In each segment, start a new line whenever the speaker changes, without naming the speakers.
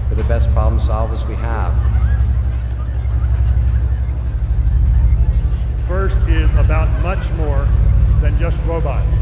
We're the best problem solvers we have.
FIRST is about much more than just robots.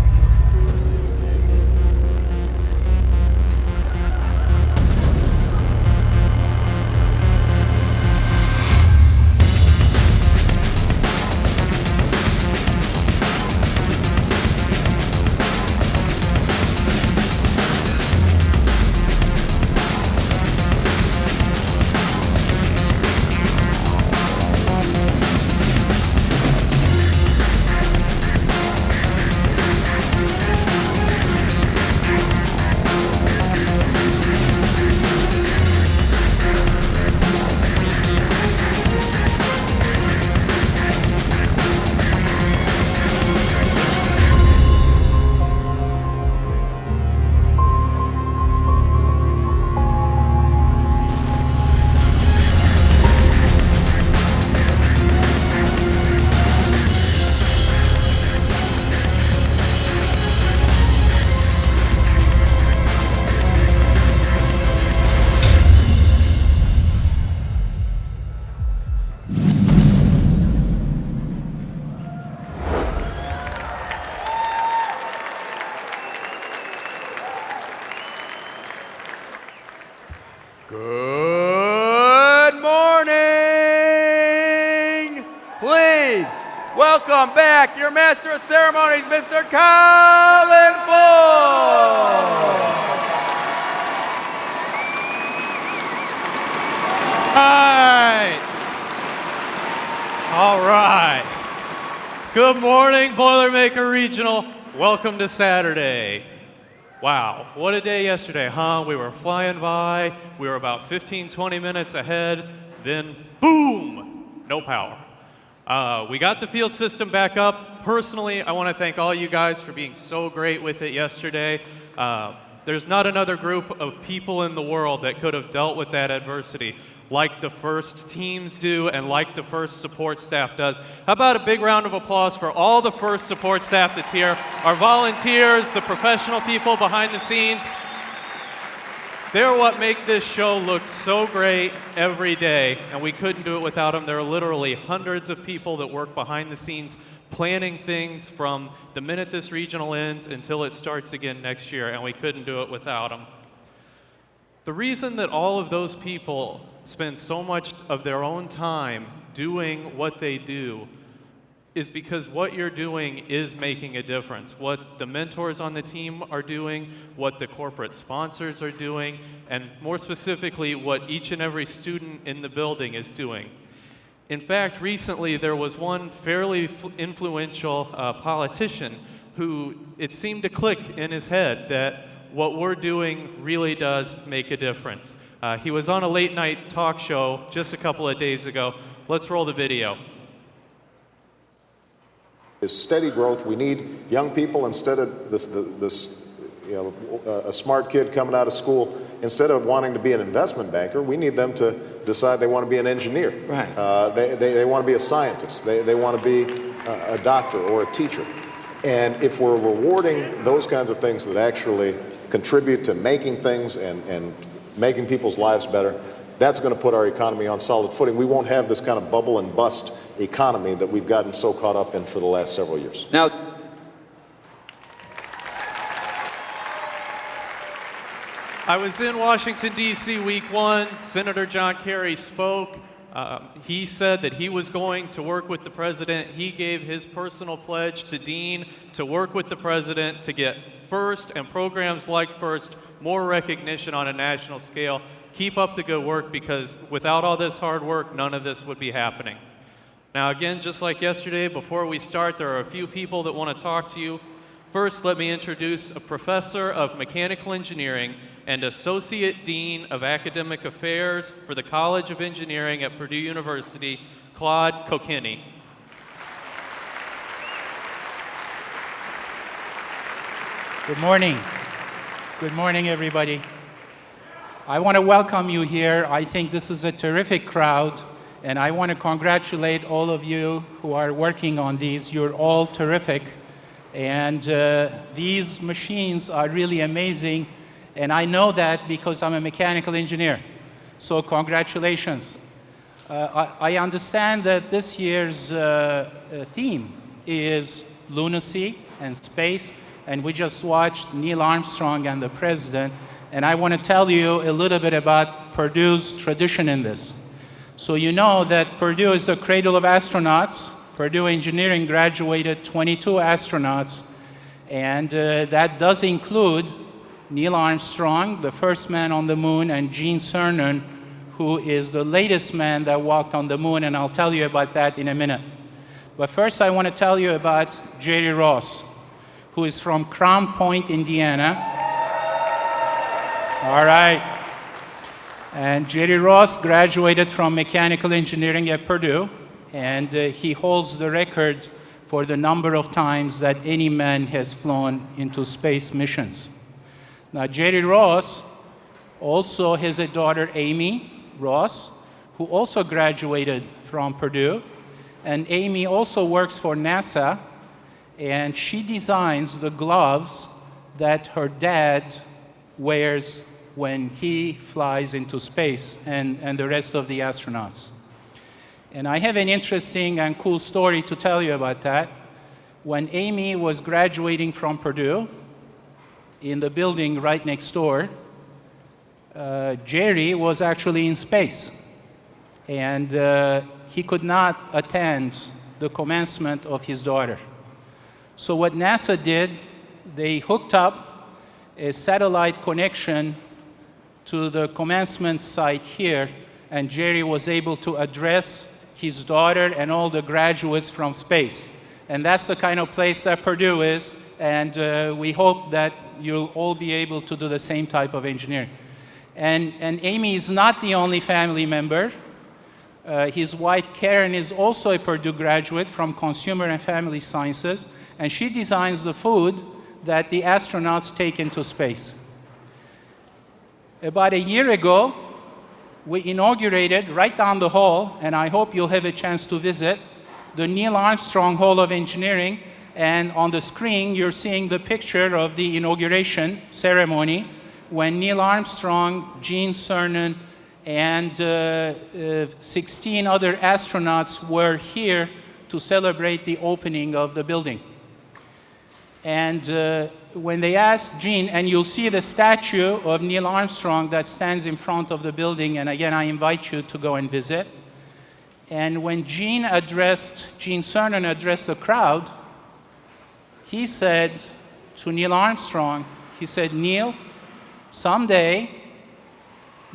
Good morning! Please welcome back your Master of Ceremonies, Mr. Colin Ford!
All right. Good morning, Boilermaker Regional. Welcome to Saturday. Wow, what a day yesterday, huh? We were flying by. We were about 15, 20 minutes ahead. Then, boom, no power. We got the field system back up. Personally, I want to thank all you guys for being so great with it yesterday. There's not another group of people in the world that could have dealt with that adversity like the FIRST teams do and like the FIRST support staff does. How about a big round of applause for all the FIRST support staff that's here, our volunteers, the professional people behind the scenes. They're what make this show look so great every day, and we couldn't do it without them. There are literally hundreds of people that work behind the scenes planning things from the minute this regional ends until it starts again next year, and we couldn't do it without them. The reason that all of those people spend so much of their own time doing what they do is because what you're doing is making a difference. What the mentors on the team are doing, what the corporate sponsors are doing, and more specifically, what each and every student in the building is doing. In fact, recently there was one fairly influential politician who it seemed to click in his head that what we're doing really does make a difference. He was on a late night talk show just a couple of days ago. Let's roll the video.
Is steady growth. We need young people instead of a smart kid coming out of school, instead of wanting to be an investment banker, we need them to decide they want to be an engineer.
Right.
They want to be a scientist. They want to be a doctor or a teacher. And if we're rewarding those kinds of things that actually contribute to making things and making people's lives better, That's going to put our economy on solid footing. We won't have this kind of bubble and bust economy that we've gotten so caught up in for the last several years.
Now,
I was in Washington, D.C. week 1. Senator John Kerry spoke. He said that he was going to work with the president. He gave his personal pledge to Dean to work with the president to get FIRST and programs like FIRST more recognition on a national scale. Keep up the good work, because without all this hard work, none of this would be happening. Now again, just like yesterday, before we start, there are a few people that want to talk to you. First, let me introduce a professor of mechanical engineering and Associate Dean of Academic Affairs for the College of Engineering at Purdue University, Claude Kokeny.
Good morning. Good morning, everybody. I want to welcome you here. I think this is a terrific crowd, and I want to congratulate all of you who are working on these. You're all terrific, and these machines are really amazing, and I know that because I'm a mechanical engineer. So congratulations. I understand that this year's theme is lunacy and space, and we just watched Neil Armstrong and the president, and I want to tell you a little bit about Purdue's tradition in this. So you know that Purdue is the cradle of astronauts. Purdue Engineering graduated 22 astronauts, and that does include Neil Armstrong, the first man on the moon, and Gene Cernan, who is the latest man that walked on the moon, and I'll tell you about that in a minute. But first I want to tell you about Jerry Ross, who is from Crown Point, Indiana. All right. And Jerry Ross graduated from mechanical engineering at Purdue, and he holds the record for the number of times that any man has flown into space missions. Now, Jerry Ross also has a daughter, Amy Ross, who also graduated from Purdue, and Amy also works for NASA, and she designs the gloves that her dad wears when he flies into space, and the rest of the astronauts. And I have an interesting and cool story to tell you about that. When Amy was graduating from Purdue, in the building right next door, Jerry was actually in space, and he could not attend the commencement of his daughter. So what NASA did, they hooked up a satellite connection to the commencement site here, and Jerry was able to address his daughter and all the graduates from space. And that's the kind of place that Purdue is, and we hope that you'll all be able to do the same type of engineering. And Amy is not the only family member. His wife, Karen, is also a Purdue graduate from Consumer and Family Sciences, and she designs the food that the astronauts take into space. About a year ago, we inaugurated right down the hall, and I hope you'll have a chance to visit, the Neil Armstrong Hall of Engineering. And on the screen, you're seeing the picture of the inauguration ceremony when Neil Armstrong, Gene Cernan, and 16 other astronauts were here to celebrate the opening of the building. And when they asked Gene, and you'll see the statue of Neil Armstrong that stands in front of the building, and again, I invite you to go and visit. And when Gene Cernan addressed the crowd, he said to Neil Armstrong, he said, "Neil, someday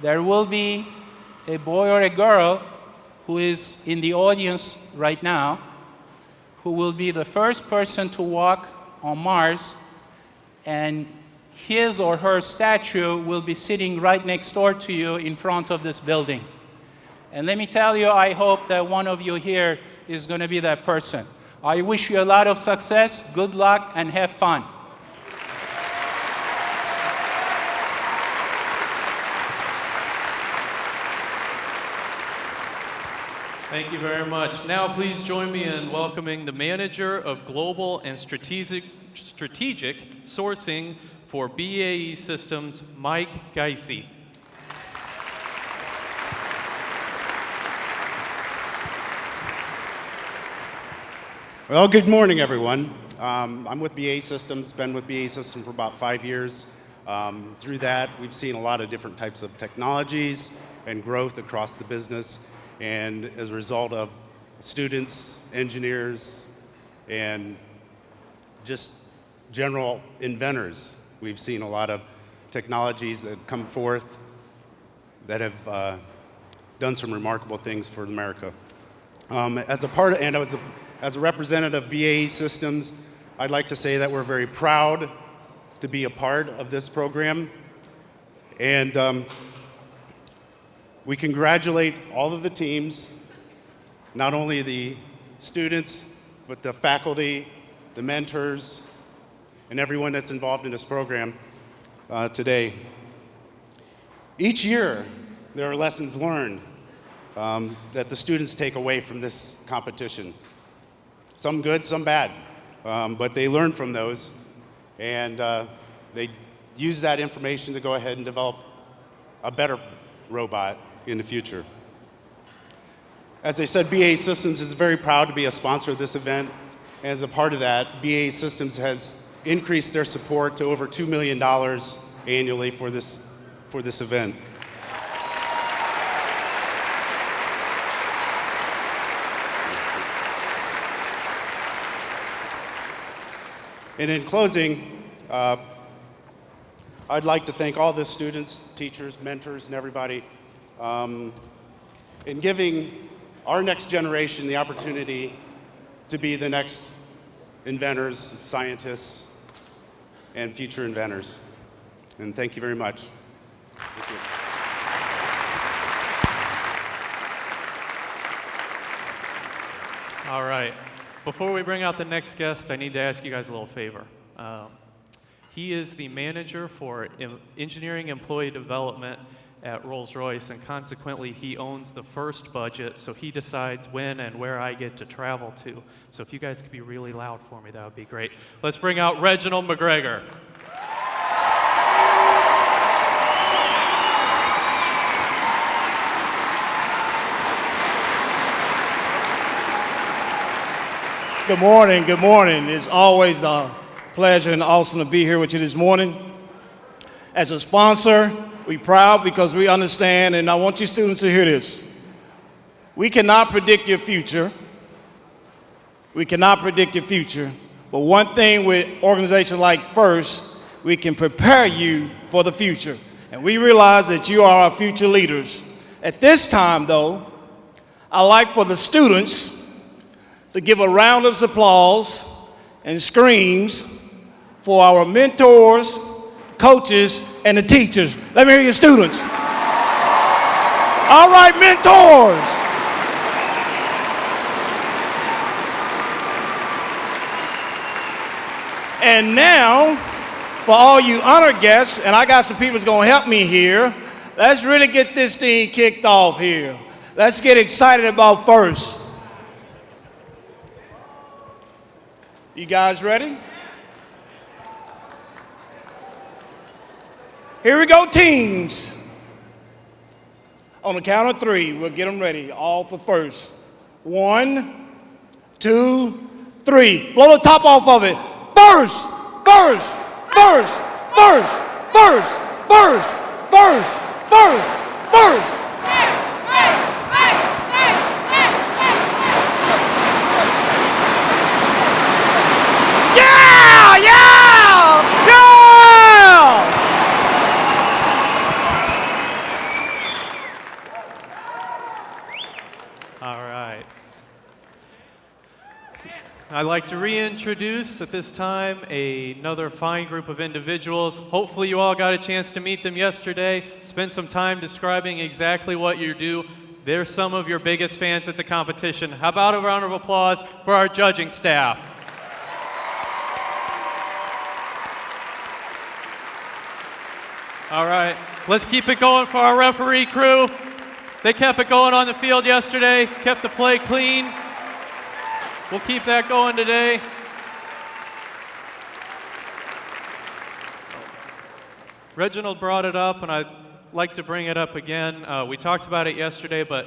there will be a boy or a girl who is in the audience right now who will be the first person to walk on Mars, and his or her statue will be sitting right next door to you in front of this building. And let me tell you, I hope that one of you here is going to be that person. I wish you a lot of success, good luck, and have fun."
Thank you very much. Now please join me in welcoming the Manager of Global and Strategic Sourcing for BAE Systems, Mike Geisy.
Well, good morning, everyone. I'm with BA Systems, been with BA Systems for about 5 years. Through that, we've seen a lot of different types of technologies and growth across the business. And as a result of students, engineers, and just general inventors, we've seen a lot of technologies that have come forth that have done some remarkable things for America. As a representative of BAE Systems, I'd like to say that we're very proud to be a part of this program. And we congratulate all of the teams, not only the students, but the faculty, the mentors, and everyone that's involved in this program today. Each year, there are lessons learned that the students take away from this competition. Some good, some bad, but they learn from those, and they use that information to go ahead and develop a better robot in the future. As I said, BAE Systems is very proud to be a sponsor of this event, and as a part of that, BAE Systems has increased their support to over $2 million annually for this event. And in closing, I'd like to thank all the students, teachers, mentors, and everybody in giving our next generation the opportunity to be the next inventors, scientists, and future inventors. And thank you very much. Thank you.
All right. Before we bring out the next guest, I need to ask you guys a little favor. He is the manager for engineering employee development at Rolls-Royce, and consequently, he owns the first budget, so he decides when and where I get to travel to. So if you guys could be really loud for me, that would be great. Let's bring out Reginald McGregor.
Good morning, good morning. It's always a pleasure and awesome to be here with you this morning. As a sponsor, we're proud because we understand, and I want you students to hear this. We cannot predict your future. We cannot predict your future. But one thing with organizations like FIRST, we can prepare you for the future. And we realize that you are our future leaders. At this time, though, I'd like for the students to give a round of applause and screams for our mentors, coaches, and the teachers. Let me hear your students. All right, mentors. And now, for all you honored guests, and I got some people that's gonna help me here, let's really get this thing kicked off here. Let's get excited about FIRST. You guys ready? Here we go, teams. On the count of 3, we'll get them ready, all for FIRST. 1, 2, 3. Blow the top off of it. FIRST, FIRST, FIRST, FIRST, FIRST, FIRST, FIRST, FIRST, FIRST.
I'd like to reintroduce at this time another fine group of individuals. Hopefully you all got a chance to meet them yesterday, spend some time describing exactly what you do. They're some of your biggest fans at the competition. How about a round of applause for our judging staff? All right, let's keep it going for our referee crew. They kept it going on the field yesterday, kept the play clean. We'll keep that going today. Reginald brought it up, and I'd like to bring it up again. We talked about it yesterday, but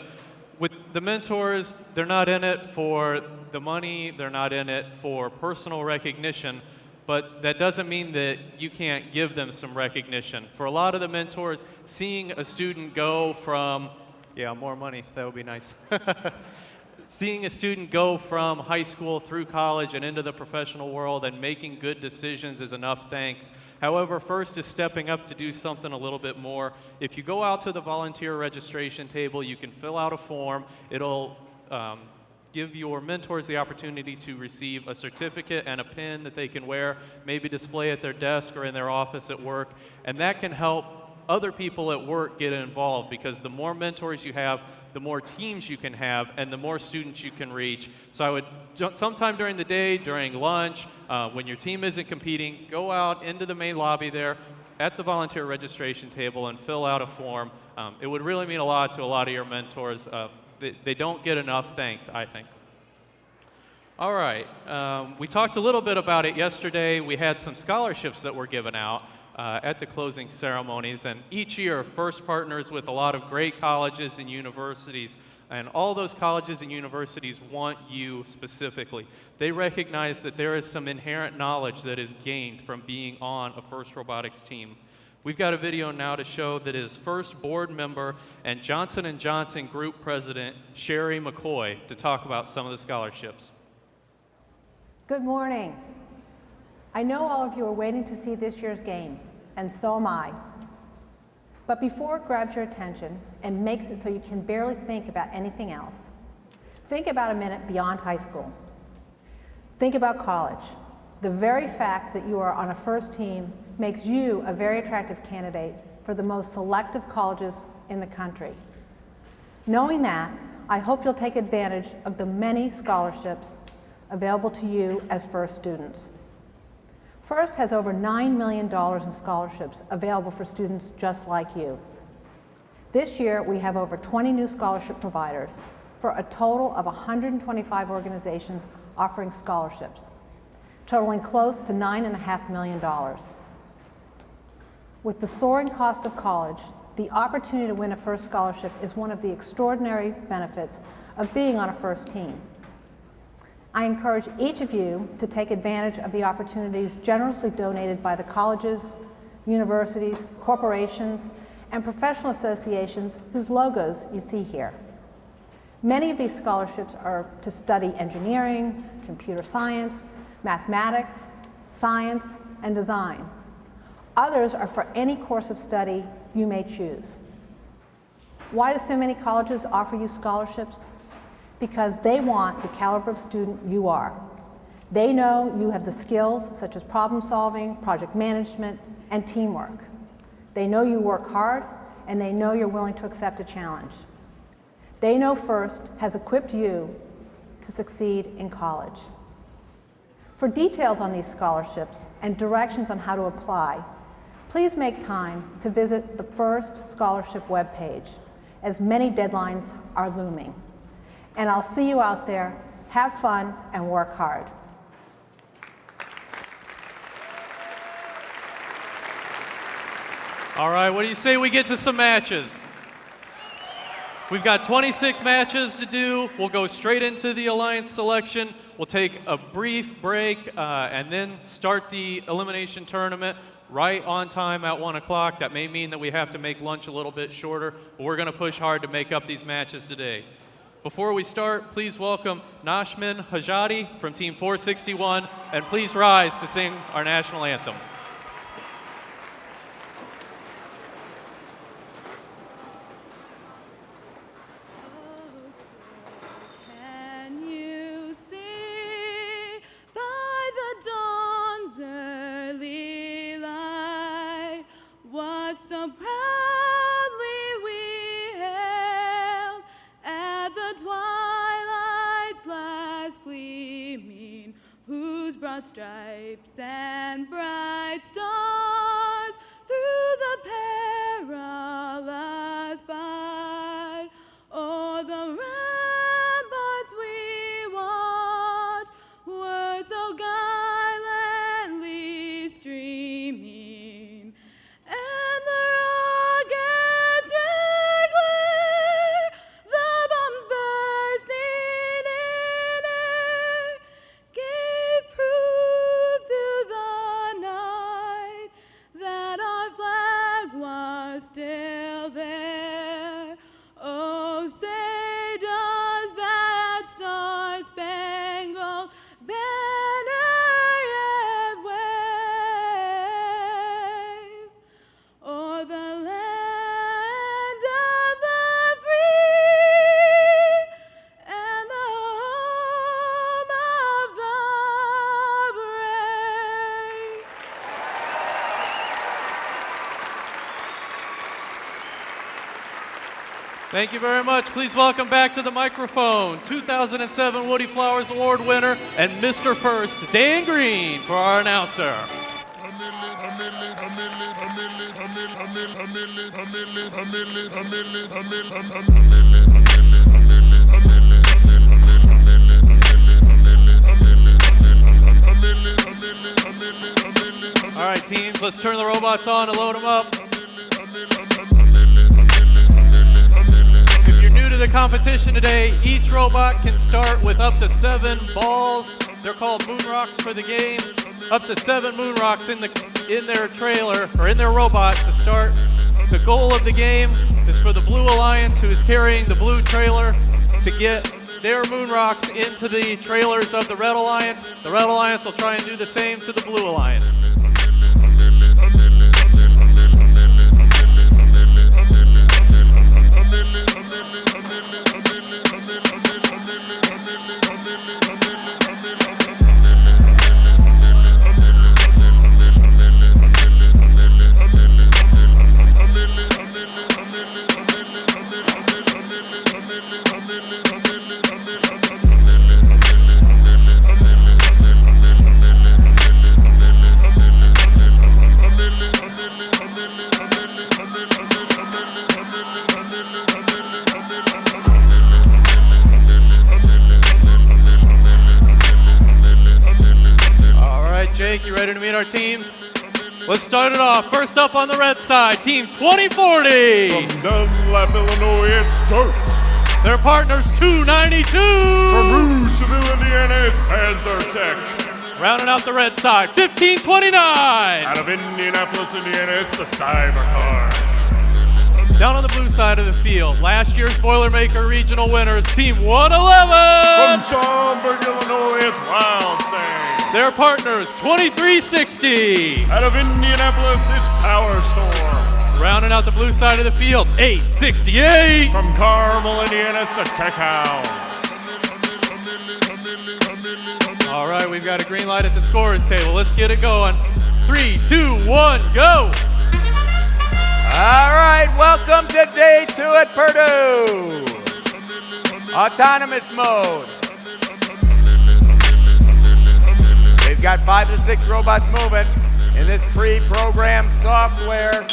with the mentors, they're not in it for the money, they're not in it for personal recognition, but that doesn't mean that you can't give them some recognition. For a lot of the mentors, seeing a student go from, yeah, more money, that would be nice. Seeing a student go from high school through college and into the professional world and making good decisions is enough thanks. However, first is stepping up to do something a little bit more. If you go out to the volunteer registration table, you can fill out a form. It'll give your mentors the opportunity to receive a certificate and a pin that they can wear, maybe display at their desk or in their office at work, and that can help other people at work get involved, because the more mentors you have, the more teams you can have, and the more students you can reach. So I would, sometime during the day, during lunch, when your team isn't competing, go out into the main lobby there at the volunteer registration table and fill out a form. It would really mean a lot to a lot of your mentors. They don't get enough thanks, I think. All right, we talked a little bit about it yesterday. We had some scholarships that were given out at the closing ceremonies, and each year FIRST partners with a lot of great colleges and universities, and all those colleges and universities want you specifically. They recognize that there is some inherent knowledge that is gained from being on a FIRST robotics team. We've got a video now to show that is FIRST board member and Johnson & Johnson Group President Sherry McCoy to talk about some of the scholarships.
Good morning. I know all of you are waiting to see this year's game, and so am I. But before it grabs your attention and makes it so you can barely think about anything else, think about a minute beyond high school. Think about college. The very fact that you are on a FIRST team makes you a very attractive candidate for the most selective colleges in the country. Knowing that, I hope you'll take advantage of the many scholarships available to you as FIRST students. FIRST has over $9 million in scholarships available for students just like you. This year, we have over 20 new scholarship providers for a total of 125 organizations offering scholarships, totaling close to $9.5 million. With the soaring cost of college, the opportunity to win a FIRST scholarship is one of the extraordinary benefits of being on a FIRST team. I encourage each of you to take advantage of the opportunities generously donated by the colleges, universities, corporations, and professional associations whose logos you see here. Many of these scholarships are to study engineering, computer science, mathematics, science, and design. Others are for any course of study you may choose. Why do so many colleges offer you scholarships? Because they want the caliber of student you are. They know you have the skills such as problem solving, project management, and teamwork. They know you work hard, and they know you're willing to accept a challenge. They know FIRST has equipped you to succeed in college. For details on these scholarships and directions on how to apply, please make time to visit the FIRST Scholarship webpage, as many deadlines are looming. And I'll see you out there. Have fun and work hard.
All right, what do you say we get to some matches? We've got 26 matches to do. We'll go straight into the alliance selection. We'll take a brief break and then start the elimination tournament right on time at 1 o'clock. That may mean that we have to make lunch a little bit shorter, but we're going to push hard to make up these matches today. Before we start, please welcome Nashmin Hajati from Team 461, and please rise to sing our national anthem.
Can you see by the dawn's early light what so proudly we hailed at the twilight's last gleaming, whose broad stripes and bright stars through the perilous fight o'er the ramparts we watched were so gallantly streaming, and the rockets red glare, the bombs
Thank you very much. Please welcome back to the microphone 2007 Woody Flowers Award winner and Mr. First, Dan Green, for our announcer. All right, teams, let's turn the robots on and load them up. If you're new to the competition today, each robot can start with up to 7 balls. They're called moon rocks for the game. Up to 7 moon rocks in their trailer or in their robot to start. The goal of the game is for the Blue Alliance, who is carrying the blue trailer, to get their moon rocks into the trailers of the Red Alliance. The Red Alliance will try and do the same to the Blue Alliance. Jake, you ready to meet our teams? Let's start it off. First up on the red side, Team 2040.
From Dunlap, Illinois, it's Dirt.
Their partners, 292.
From Rousseville, Indiana, it's Panther Tech.
Rounding out the red side, 1529.
Out of Indianapolis, Indiana, it's the Cybercars.
Down on the blue side of the field, last year's Boilermaker Regional winners, Team 111.
From Schaumburg, Illinois, it's Wildstein.
Their partners, 2360.
Out of Indianapolis, it's Power Storm.
Rounding out the blue side of the field, 868.
From Carmel, Indiana, it's the Tech Hounds.
All right, we've got a green light at the scorers table. Let's get it going. 3, 2, 1, go.
All right, welcome to day 2 at Purdue. Autonomous mode. We've got 5 to 6 robots moving in this pre-programmed software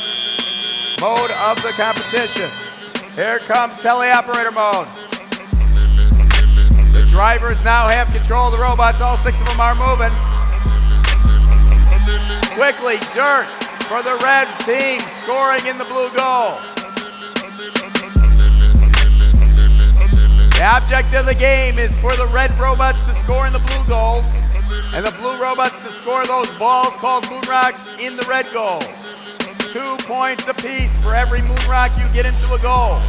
mode of the competition. Here comes teleoperator mode. The drivers now have control of the robots. All 6 of them are moving. Quickly, Dirt for the red team, scoring in the blue goal. The object of the game is for the red robots to score in the blue goals, and the blue robots to score those balls called moon rocks in the red goals. 2 points apiece for every moon rock you get into a goal.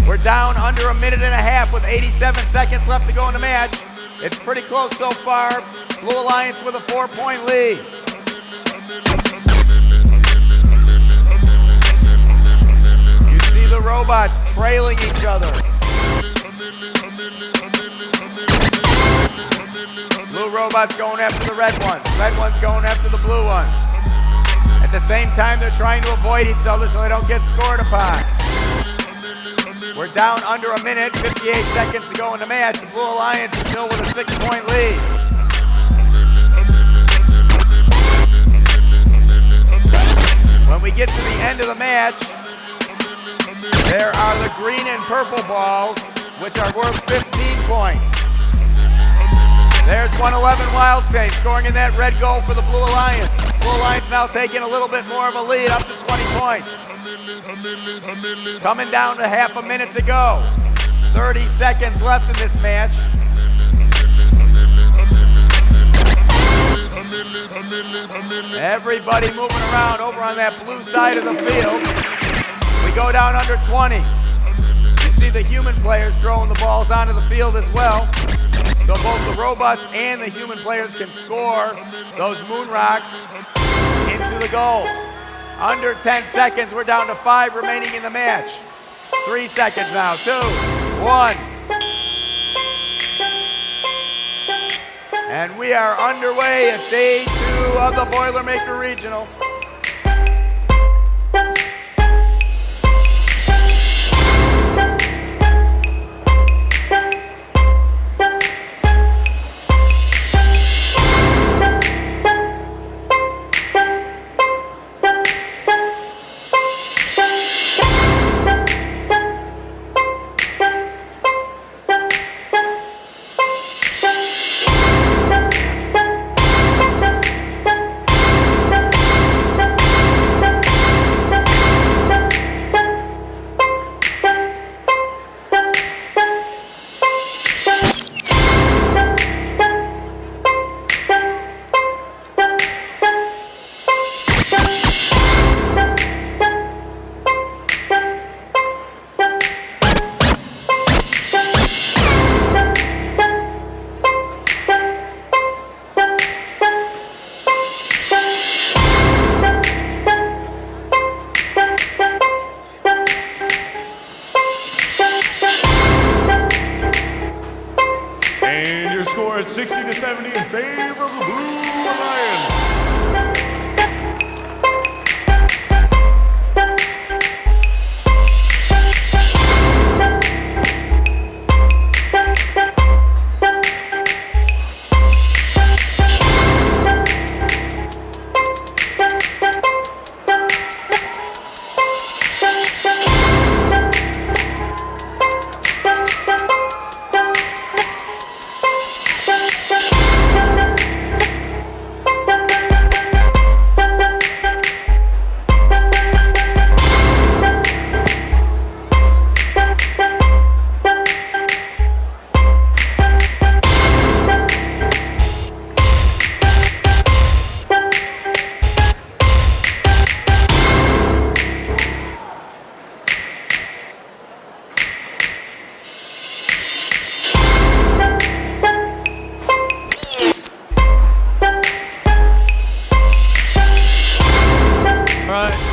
We're down under a minute and a half with 87 seconds left to go in the match. It's pretty close so far. Blue Alliance with a 4-point lead. You see the robots trailing each other. Blue robots going after the red ones. Red ones going after the blue ones. At the same time, they're trying to avoid each other so they don't get scored upon. We're down under a minute, 58 seconds to go in the match. The Blue Alliance is still with a 6-point lead. When we get to the end of the match, there are the green and purple balls, which are worth 15 points. There's 111 Wildstein scoring in that red goal for the Blue Alliance. Blue Alliance now taking a little bit more of a lead, up to 20 points. Coming down to half a minute to go. 30 seconds left in this match. Everybody moving around over on that blue side of the field. We go down under 20. You see the human players throwing the balls onto the field as well. So both the robots and the human players can score those moon rocks into the goals. Under 10 seconds, we're down to 5 remaining in the match. 3 seconds now, 2, 1. And we are underway at day 2 of the Boilermaker Regional.
60-70 in favor of the Blue Alliance.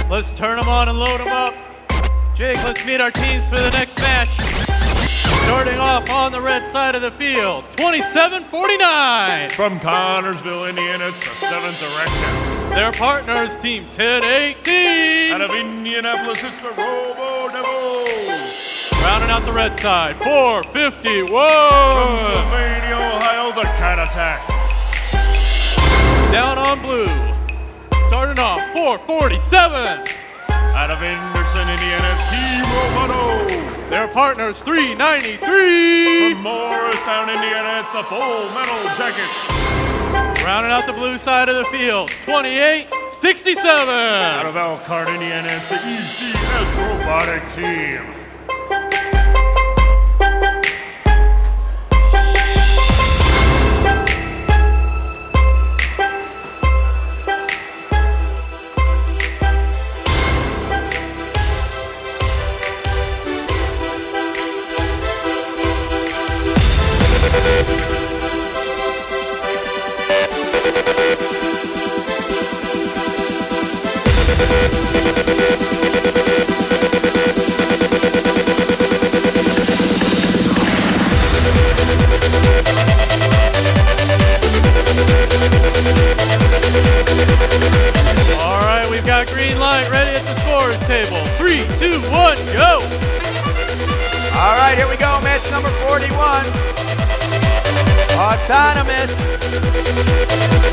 Let's turn them on and load them up. Jake, let's meet our teams for the next match. Starting off on the red side of the field, 27-49.
From Connorsville, Indiana, it's the 7th direction.
Their partners, Team 10-18.
Out of Indianapolis, it's the Robo Devils.
Rounding out the red side, 451.
From Sylvania, Ohio, the Cat Attack.
Down on blue, starting off, 447.
Out of Anderson, Indiana, it's Team Roboto.
Their partners, 393.
From Morristown, Indiana, it's the Full Metal Jackets.
Rounding out the blue side of the field, 28-67.
Out of Elkhart, Indiana, it's the ECS Robotic Team.
All right, we've got green light ready at the scorer's table. 3, 2, 1, go!
All right, here we go, match number 41. Autonomous.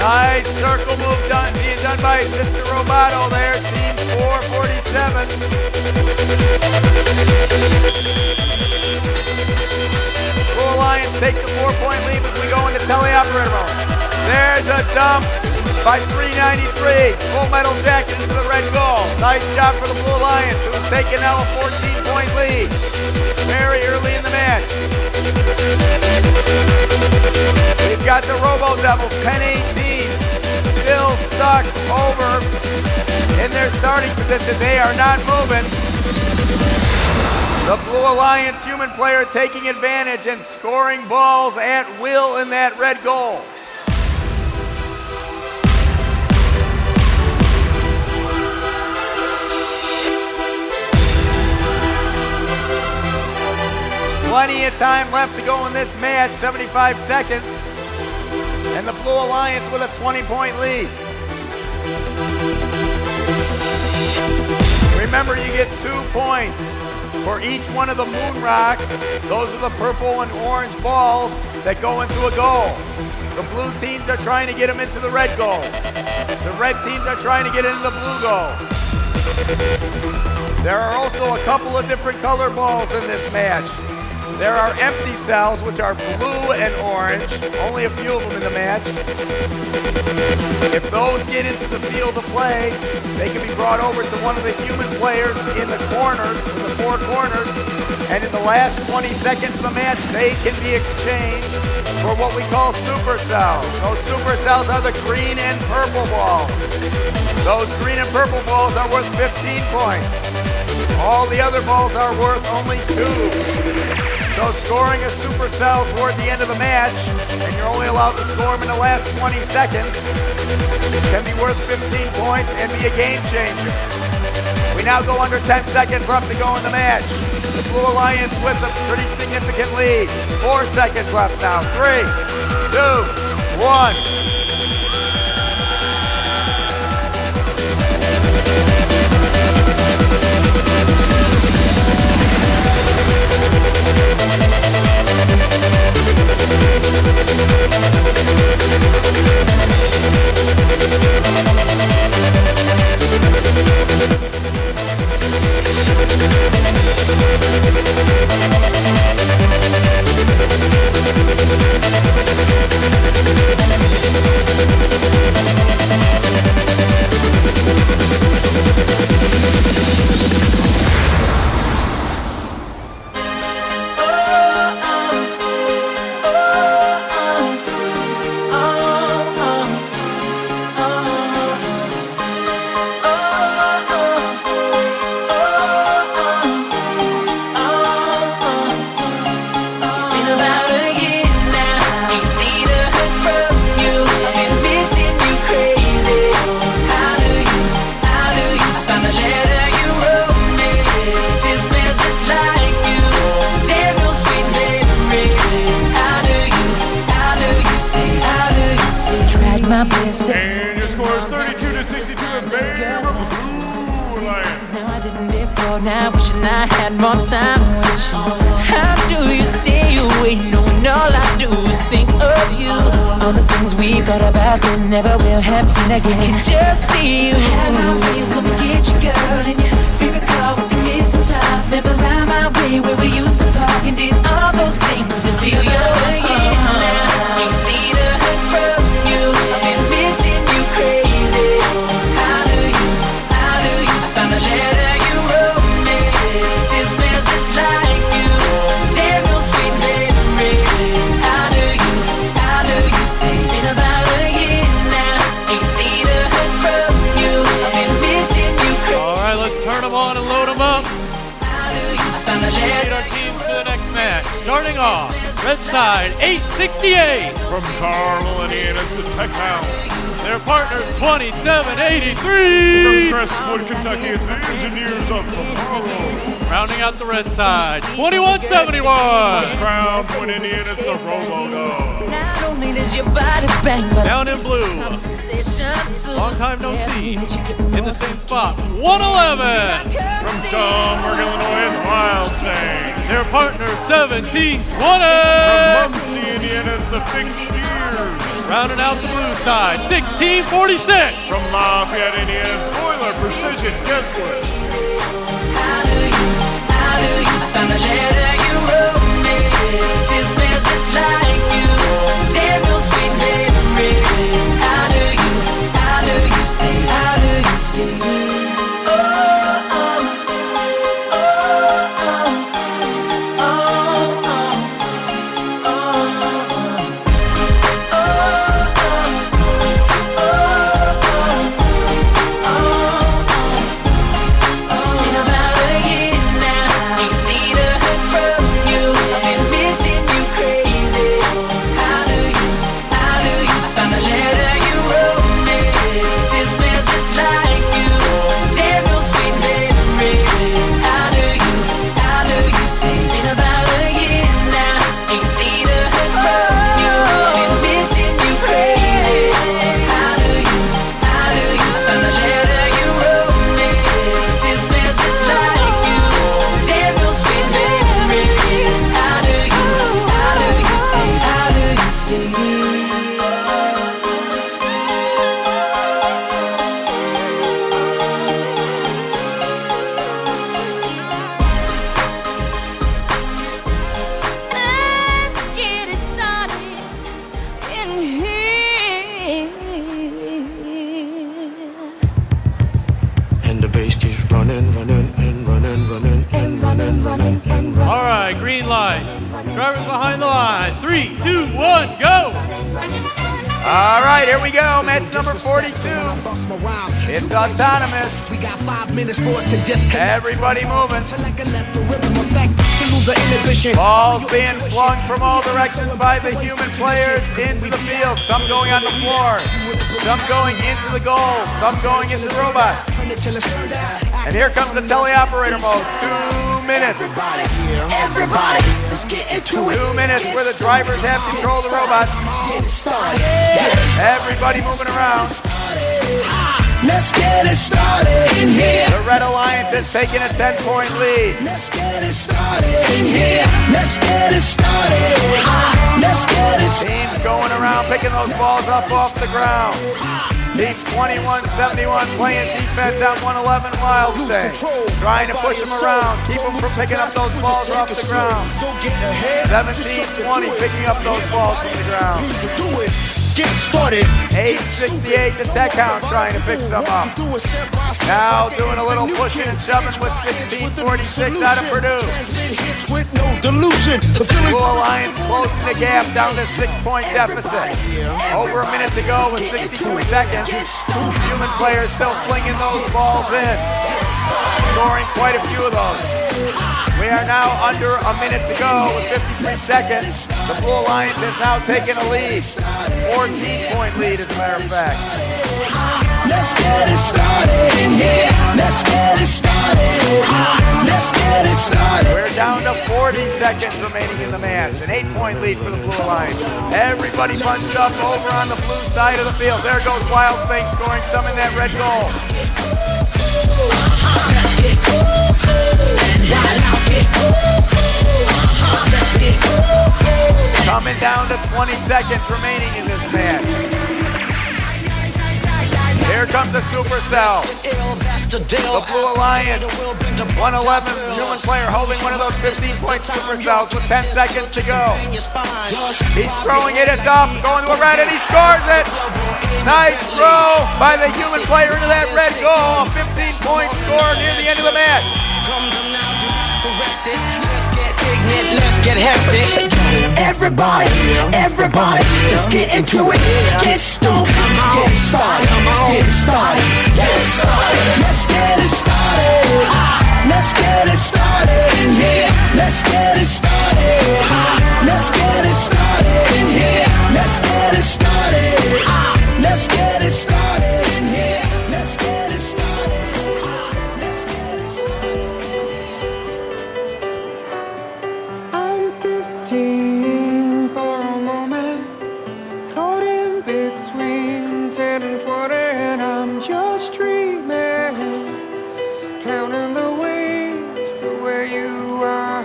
Nice circle move being done by Mr. Roboto there, team 447. Blue Alliance takes the 4-point lead as we go into teleoperator mode. There's a dump by 393. Full Metal Jacket into the red goal. Nice job for the Blue Alliance, who's taking now a 14-point lead. Very early in the match. We've got the Robo Devils, 10-18, still stuck over in their starting position. They are not moving. The Blue Alliance human player taking advantage and scoring balls at will in that red goal. Plenty of time left to go in this match, 75 seconds. And the Blue Alliance with a 20-point lead. Remember, you get 2 points for each one of the moon rocks. Those are the purple and orange balls that go into a goal. The blue teams are trying to get them into the red goal. The red teams are trying to get into the blue goal. There are also a couple of different color balls in this match. There are empty cells, which are blue and orange, only a few of them in the match. If those get into the field of play, they can be brought over to one of the human players in the corners, in the 4 corners, and in the last 20 seconds of the match, they can be exchanged for what we call super cells. Those super cells are the green and purple balls. Those green and purple balls are worth 15 points. All the other balls are worth only 2. So scoring a supercell toward the end of the match, and you're only allowed to score them in the last 20 seconds, can be worth 15 points and be a game changer. We now go under 10 seconds left to go in the match. The Blue Alliance with a pretty significant lead. 4 seconds left now. 3, 2, 1.
And your score is 32-62 in favor of the Blue Alliance.
Now I didn't before, now wishing I had more time with you. How do you stay away knowing all I do is think of you? All the things we thought about that never will happen again. I can just see you. How will you come and get your girl in your favorite car with the mistletoe? Never lie my way where we used to park and did all those things to steal your again. Now ain't seen a hurt from you. I've been missing you crazy. How do you sign a letter you wrote me? It smells just like you. There's no sweet memories. How do you say it's been about a year now? Ain't seen a hurt from you. I've been missing you crazy.
All right, let's turn them on and load them up.
How do you sign a
Lead
letter?
our teams to the next match. Starting off, red side, 868.
From Carmel, Indiana, to Tech House.
Their partners, 2783.
From Crestwood, Kentucky, it's the Engineers of Tomorrow.
Rounding out the red side, 2171.
Crown Point, Indiana, it's the Robo-Dog.
Not only did your body bang, but
Down in blue, long time no see. In the same spot, 111.
From Schaumburg, Illinois, it's Wild Snake.
Their partner, 1720.
From Muncie, Indiana, it's the Fixed Gears.
Rounding out the blue side, 1646.
From Lafayette, Indiana, Boiler Precision Guesswork.
how do you sign a letter you wrote me? It smells just like you. There's no sweet memories. How do you say? It's been about a year now. Ain't seen a hurt from you. I've been missing you crazy. How do you sign a letter you wrote me? It smells just like you. There's no sweet memories. How do you say? It's been about a year now. Ain't seen a hurt from you. I've been missing you crazy. How do you sign a letter you wrote me? It smells just like you. There's no sweet memories. How do you say? How do you say?
Let's get it started in here.
And the bass keeps running and running.
All right, green light. Drivers behind the line. 3, 2, 1, go.
All right, here we go. Match number 42. It's autonomous.
We got 5 minutes for us to disconnect.
Everybody moving.
To like a let the rhythm effect. To lose the inhibition.
Balls being flung from all directions by the human players into the field. Some going on the floor. Some going into the goal. Some going into the robots.
Turn it till it's turned out.
And here comes the teleoperator mode. 2 minutes.
Everybody, let's get into it.
2 minutes where the drivers have control of the robots. Everybody moving around.
Let's get it started in here.
The Red Alliance is taking a 10-point lead.
Let's get it started in here. Let's get it started. Let's get it started.
Teams going around picking those balls up off the ground. Team 21-71 playing defense on 111 Wild State. Trying to push them around, keep them from picking up those balls off the ground. 17-20 picking up those balls from the ground.
Get started.
868 the Tech Hound trying to pick some up. Now doing a little pushing and shoving with 1646 out of Purdue.
With no delusion.
Blue Alliance closing the gap down to 6-point deficit. Over a minute to go with 62 seconds. Human players still flinging those balls in. Scoring quite a few of those. We are now under a minute to go with 53 seconds. The Blue Alliance is now taking a lead. 14-point lead, as a matter of fact.
Let's get it started in here. Let's get it started. Let's get it started.
We're down to 40 seconds remaining in the match. An 8-point lead for the Blue Alliance. Everybody bunched up over on the blue side of the field. There goes Wild Snake scoring some in that red goal. Coming down to 20 seconds remaining in this match. Here comes the Supercell. The Blue Alliance. 111 human player holding one of those 15-point Supercells with 10 seconds to go. He's throwing it, it's up, going to a red, and he scores it. Nice throw by the human player into that red goal. A 15-point score near the end of the match.
Let's get hectic. Everybody, let's get into it. Get stoked, get started, get started, get started. Let's get it started. Let's get it started in here. Let's get it started. Let's get it started in here. Let's get it started. Let's get it started in here. Let's get it started. Let's get it started. I'm 15 for a moment, caught in between 10 and 20, and I'm just dreaming, counting the ways to where you are.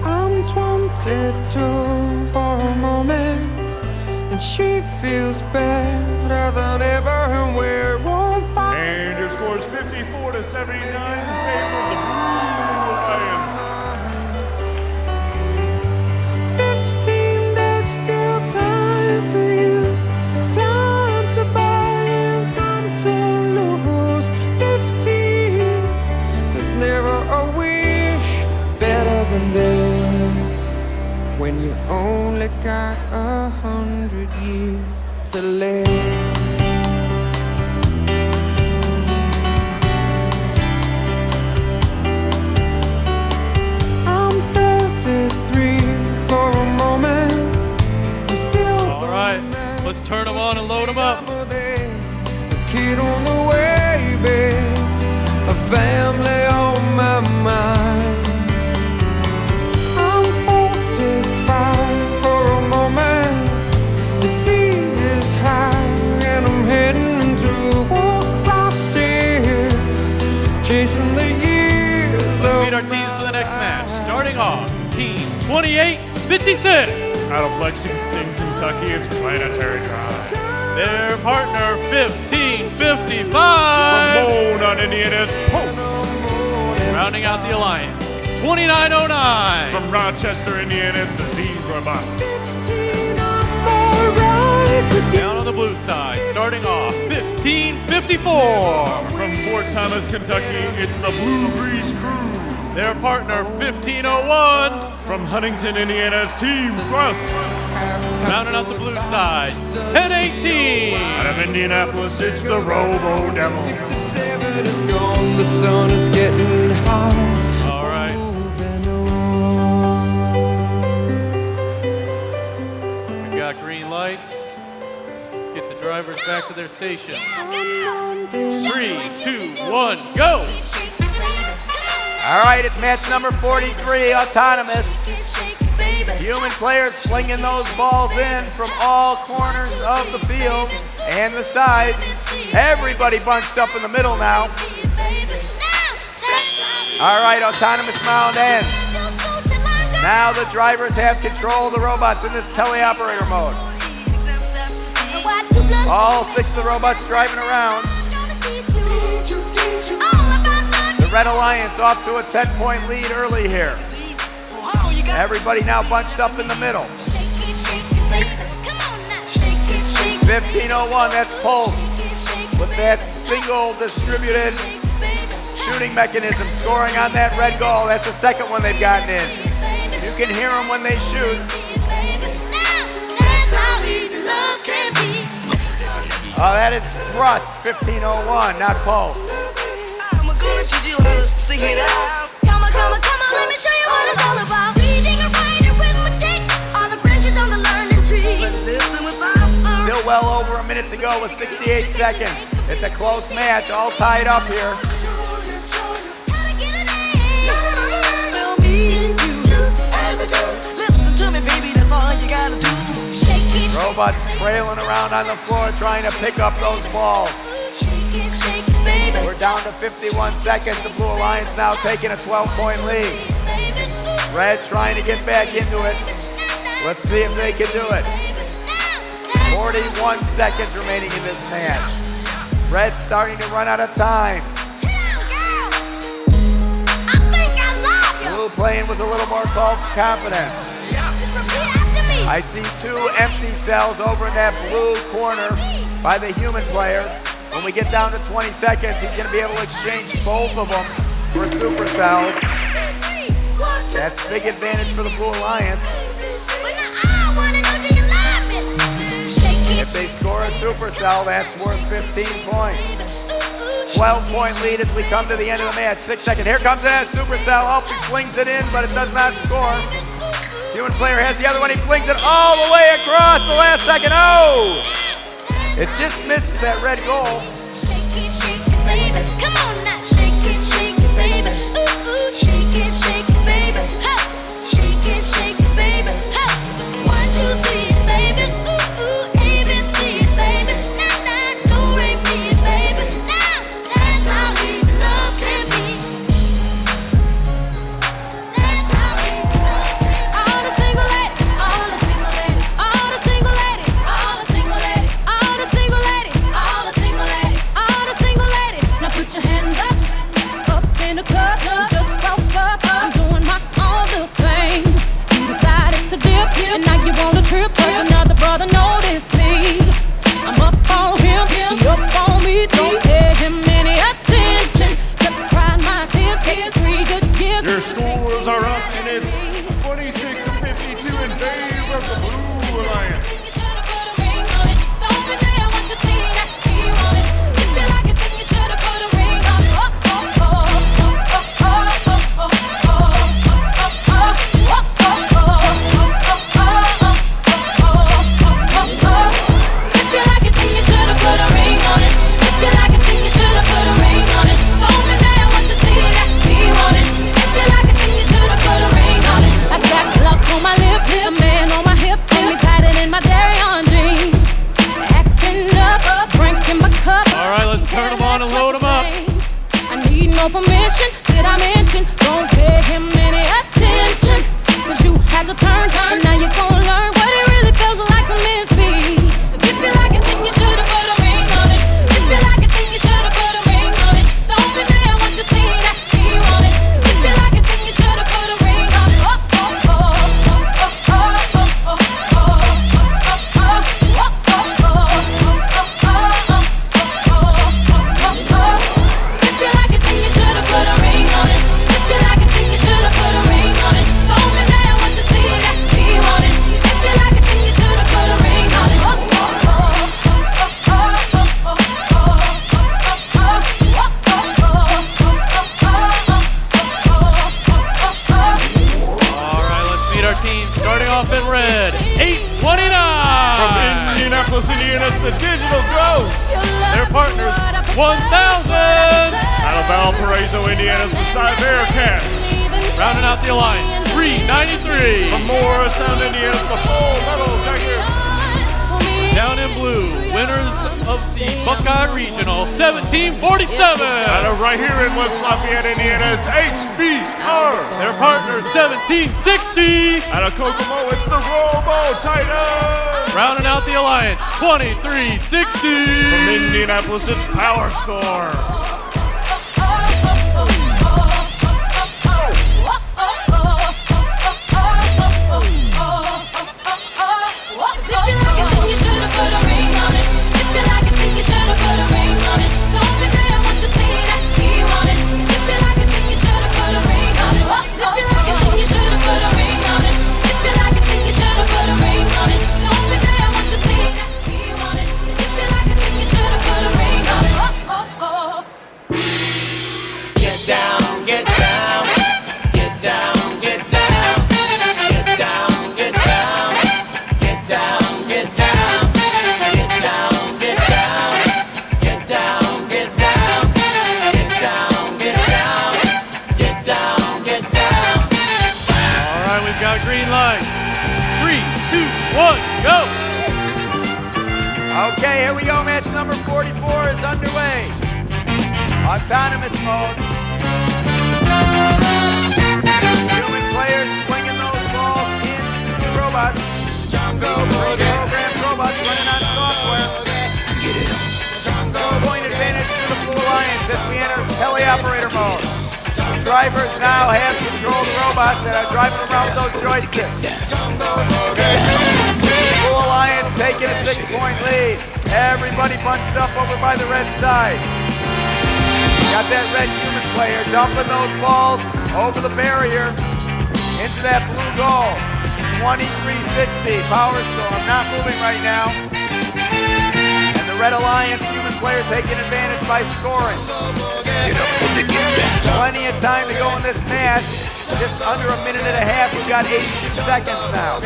I'm 22 for a moment, and she feels better than ever, and we're on fire.
And your score is 54 to 79 in favor of the Blue Alliance.
15, there's still time for you. Time to buy and time to lose. 15, there's never a wish better than this. When you only got 100 years to live. I'm 33 for a moment. I'm still
All right, let's turn them on and load them up.
a kid on the way, babe. A family on my mind. I'm 45 for a moment. The sea is high and I'm heading through crosses, chasing the years
Let's meet our
of
teams for the next match. Starting off, Team 2856.
Out of Lexington, Kentucky, it's Planetary Drive.
Their partner, 1555.
From Moan on Indiana, it's Post.
Rounding out the alliance, 2909.
From Rochester, Indiana, it's the Zebra Bots.
Down on the blue side, starting off, 1554.
From Fort Thomas, Kentucky, it's the Blue Breeze Crew.
Their partner, 1501.
From Huntington, Indiana's Team Thrust.
Rounding out the blue side, 1018.
Out of Indianapolis, it's the Robo Demo.
67 is gone, the sun is getting hot.
All right. We've got green lights. Get the drivers back to their station. 3, 2, 1, go!
All right, it's match number 43, autonomous. Human players flinging those balls in from all corners of the field and the sides. Everybody bunched up in the middle now. All right, autonomous mound ends. Now the drivers have control of the robots in this teleoperator mode. All 6 of the robots driving around. The Red Alliance off to a 10-point lead early here. Everybody now bunched up in the middle. 1501, that's Pulse with that single distributed shooting mechanism scoring on that red goal. That's the second one they've gotten in. You can hear them when they shoot. Oh, that is Thrust, 1501, not Pulse.
I'm gonna teach you how to sing it out. Come on, let me show you what it's all about. Reading and writing, arithmetic, all the branches on the learning tree.
Still well over a minute to go with 68 seconds. It's a close match, all tied up here.
Listen to me, baby, that's all you gotta do.
Robots trailing around on the floor trying to pick up those balls. We're down to 51 seconds. The Blue Alliance now taking a 12-point lead. Red trying to get back into it. Let's see if they can do it. 41 seconds remaining in this match. Red starting to run out of time. Blue playing with a little more confidence. I see 2 empty cells over in that blue corner by the human player. When we get down to 20 seconds, he's going to be able to exchange both of them for supercells. That's a big advantage for the Blue Alliance. If they score a supercell, that's worth 15 points. 12-point lead as we come to the end of the match. 6 seconds. Here comes that supercell. Oh, he flings it in, but it does not score. Human player has the other one. He flings it all the way across the last second. Oh! It just misses that red goal.
Come on now, shake it, baby. Ooh, shake it, baby. Ho, shake it, baby. Ho, 1, 2, 3, baby. Ooh, ABC, baby. Now, do re mi, baby. Now, that's how easy love can be. That's how easy love can be. All the single ladies, all the single ladies, all the single ladies, all the single ladies, all the single ladies, all the single ladies, all the single ladies. Now put your hands up in the club. Just broke up. I'm doing my own little thing. You decided to dip, and now you want a trip. 'Cause another brother noticed me. I'm up on him, he up on me. Don't pay him any attention. Just crying my tears. 3 good years.
Your scores are up, and it's 26 to 52 in favor of the Blue Alliance.
I got gloves on my lips, a man on my hips, hold me tighter than my dad.
off in red, 829.
From Indianapolis, Indiana, it's the Digital Ghost.
Their partners, 1,000.
Out of Valparaiso, Indiana, it's the Cybercast.
Rounding out the alliance, 393.
From Morris Sound, Indiana, it's the Full Metal Jacket.
Down in blue, winners of the Buckeye Regional, 1747.
Out of right here in West Lafayette, Indiana, it's HBR.
Their partners, 1760.
Out of Kokomo, it's the Robo Titan.
Rounding out the alliance, 2360.
From Indianapolis, it's Power Storm.
Okay, here we go. Match number 44 is underway. Autonomous mode. Human players swinging those balls into the robots. Programmed robots running on software. Get it. 2-point advantage to the Blue Alliance as we enter teleoperator mode. The drivers now have control of the robots that are driving around with those joysticks. Blue Alliance taking a 6-point lead. Everybody bunched up over by the red side. Got that red human player dumping those balls over the barrier into that blue goal. 2360, Power Storm not moving right now. And the Red Alliance human player taking advantage by scoring. Plenty of time to go in this match. Just under a minute and a half. We've got 82 seconds now.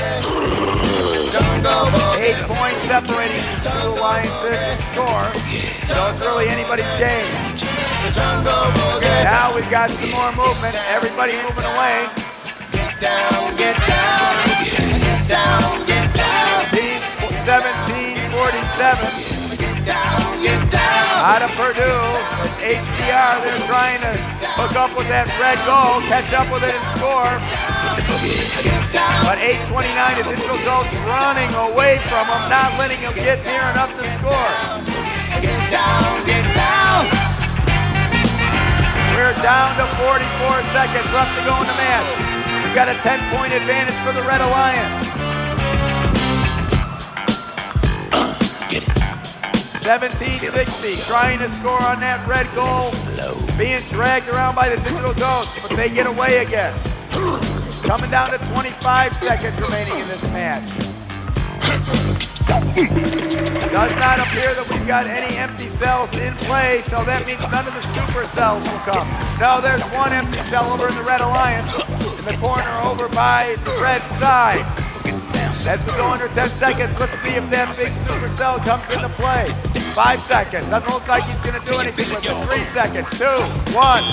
8 points separating the two alliances in score. So it's really anybody's game. Now we've got some more movement. Everybody moving away. Get down, get down, get down, get down. Team 1747. Get down. Out of Purdue, it's HBR. They're trying to hook up with that red goal, catch up with it and score. But 829 is Digital Ghost running away from them, not letting them get near enough to score. Get down, get down. We're down to 44 seconds left to go in the match. We've got a 10-point advantage for the Red Alliance. 1760, trying to score on that red goal. Being dragged around by the Digital Ghost, but they get away again. Coming down to 25 seconds remaining in this match. Does not appear that we've got any empty cells in play, so that means none of the super cells will come. No, there's one empty cell over in the Red Alliance, in the corner over by the red side. As we go under 10 seconds, let's see if that big super cell comes into play. 5 seconds. Doesn't look like he's going to do anything with it. 3 seconds. 2, 1.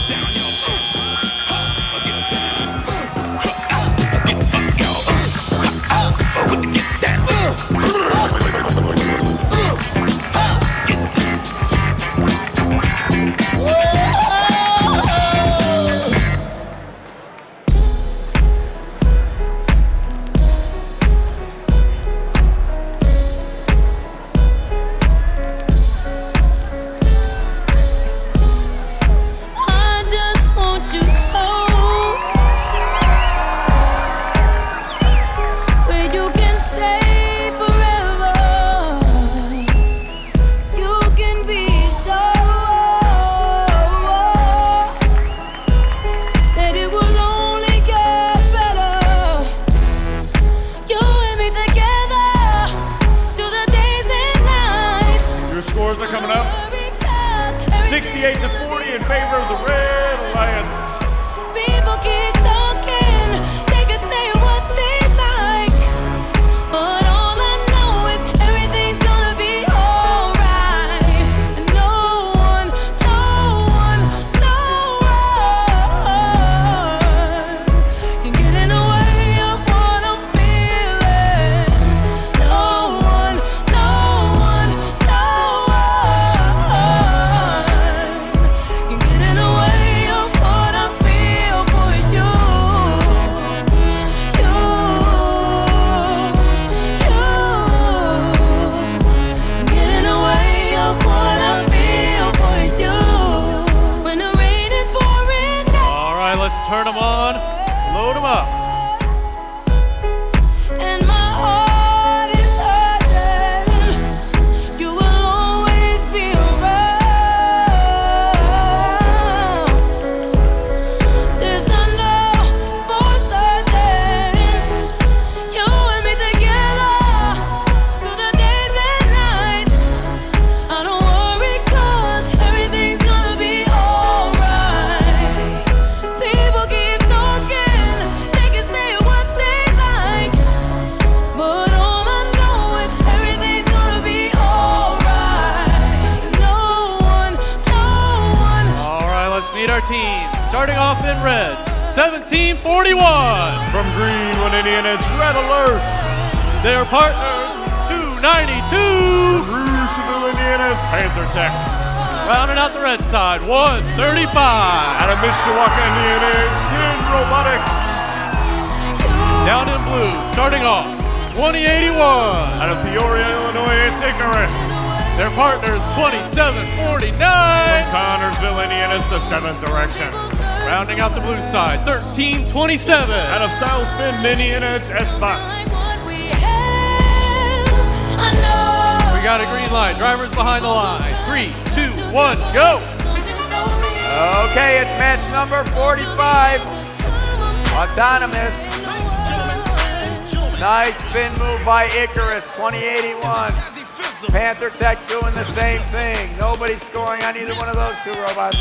I just want you
From Greenwood, Indiana, it's Red Alert.
Their partners, 292.
Bruceville, Indiana, it's Panther Tech.
Rounding out the red side, 135.
Out of Mishawaka, Indiana, it's Pin Robotics.
Down in blue, starting off, 2081.
Out of Peoria, Illinois, it's Icarus.
Their partners, 2749.
From Connorsville, Indiana, it's the 7th Direction.
Rounding out the blue side, 1327.
Out of South Bend, Indiana, it's S-Bots.
We got a green light. Drivers behind the line. 3, 2, 1, go.
Okay, it's match number 45. Autonomous. Nice spin move by Icarus, 2081. Panther Tech doing the same thing. Nobody's scoring on either one of those two robots.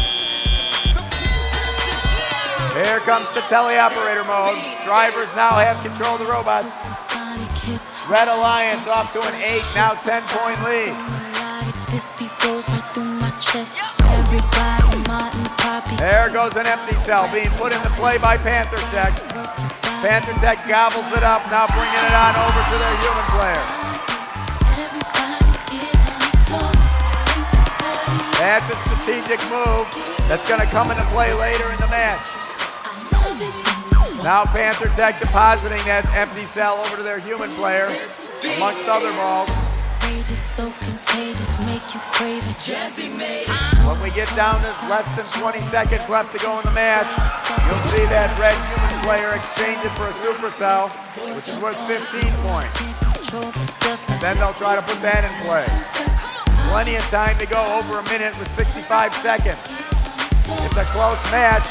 Here comes the teleoperator mode. Drivers now have control of the robots. Red Alliance off to an 8, now 10-point lead. There goes an empty cell being put into play by Panther Tech. Panther Tech gobbles it up, now bringing it on over to their human player. That's a strategic move that's going to come into play later in the match. Now Panther Tech depositing that empty cell over to their human player, amongst other balls. When we get down to less than 20 seconds left to go in the match, you'll see that red human player exchange it for a supercell, which is worth 15 points. Then they'll try to put that in play. Plenty of time to go, over a minute with 65 seconds. It's a close match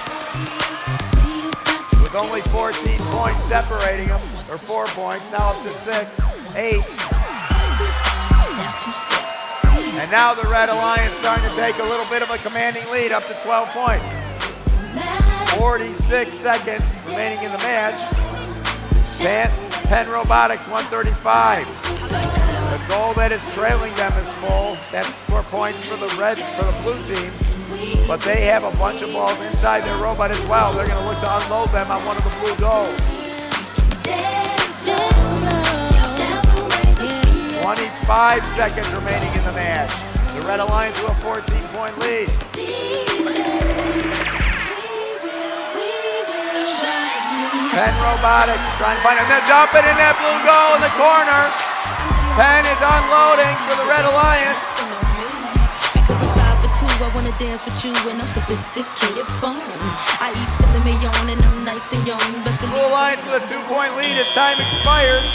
with only 14 points separating them, or 4 points, now up to 6, 8. And now the Red Alliance starting to take a little bit of a commanding lead, up to 12 points. 46 seconds remaining in the match. Penn Robotics 135. The goal that is trailing them is full. That's 4 points for the blue team. But they have a bunch of balls inside their robot as well. They're going to look to unload them on one of the blue goals. 25 seconds remaining in the match. The Red Alliance with a 14-point lead. Penn Robotics trying to find it. They're dumping in that blue goal in the corner. Penn is unloading for the Red Alliance.
I wanna dance with you and I'm sophisticated fun. I eat filet mignon and I'm nice and young.
Blue Alliance with a 2-point lead as time expires.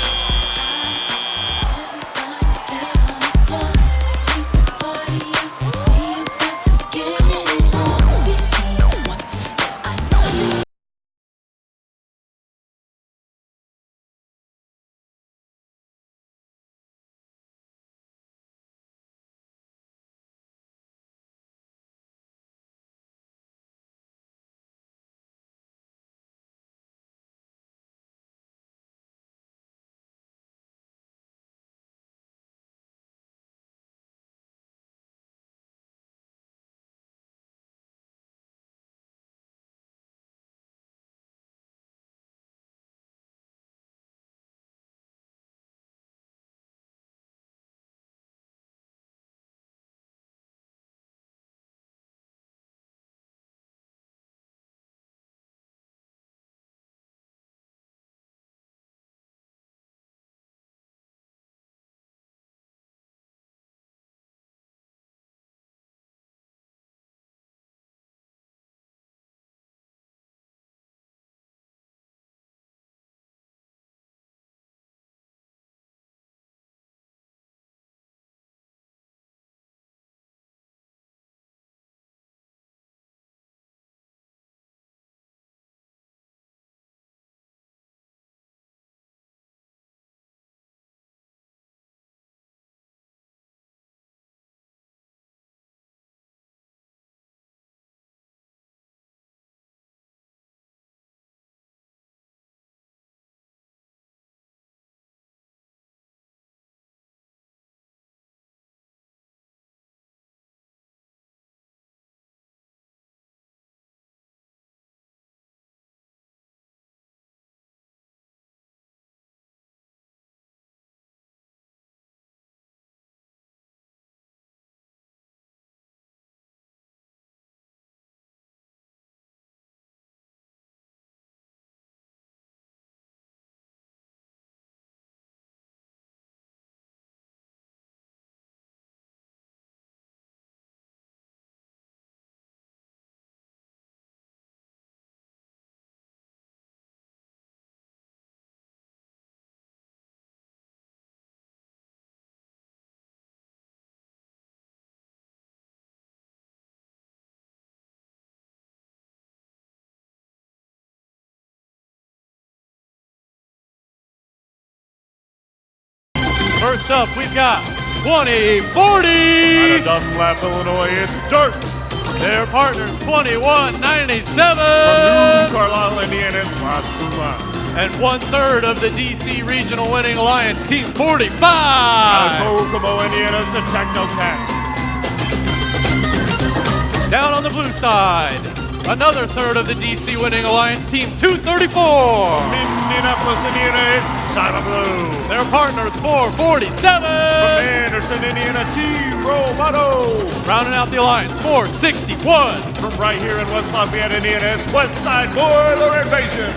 First up, we've got 2040.
Out of Dunlap, Illinois, it's Dirt.
Their partners, 2197.
From New Carlisle, Indiana, it's Las Pumas.
And 1/3 of the DC Regional Winning Alliance, Team 45.
Out of Kokomo, Indiana, it's the Technocats.
Down on the blue side, another 1/3 of the DC Winning Alliance, Team 234.
From Indianapolis, Indiana, it's Silent Blue.
Their partners, 447.
From Anderson, Indiana, Team Roboto.
Rounding out the alliance, 461.
From right here in West Lafayette, Indiana, it's West Side Boiler Invasion.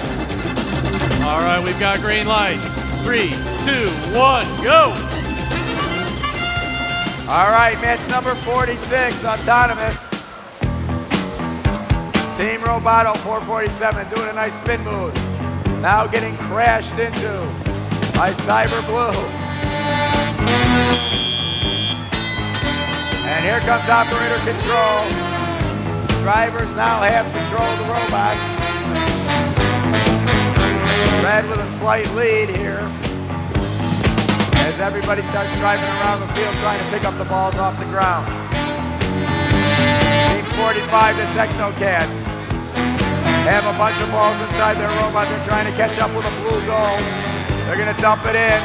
All right, we've got green light. 3, 2, 1, go.
All right, match number 46, autonomous. Team Roboto 447 doing a nice spin move. Now getting crashed into by Cyber Blue. And here comes operator control. Drivers now have control of the robots. Red with a slight lead here as everybody starts driving around the field trying to pick up the balls off the ground. Team 45, the Technocats, have a bunch of balls inside their robot. They're trying to catch up with a blue goal. They're going to dump it in.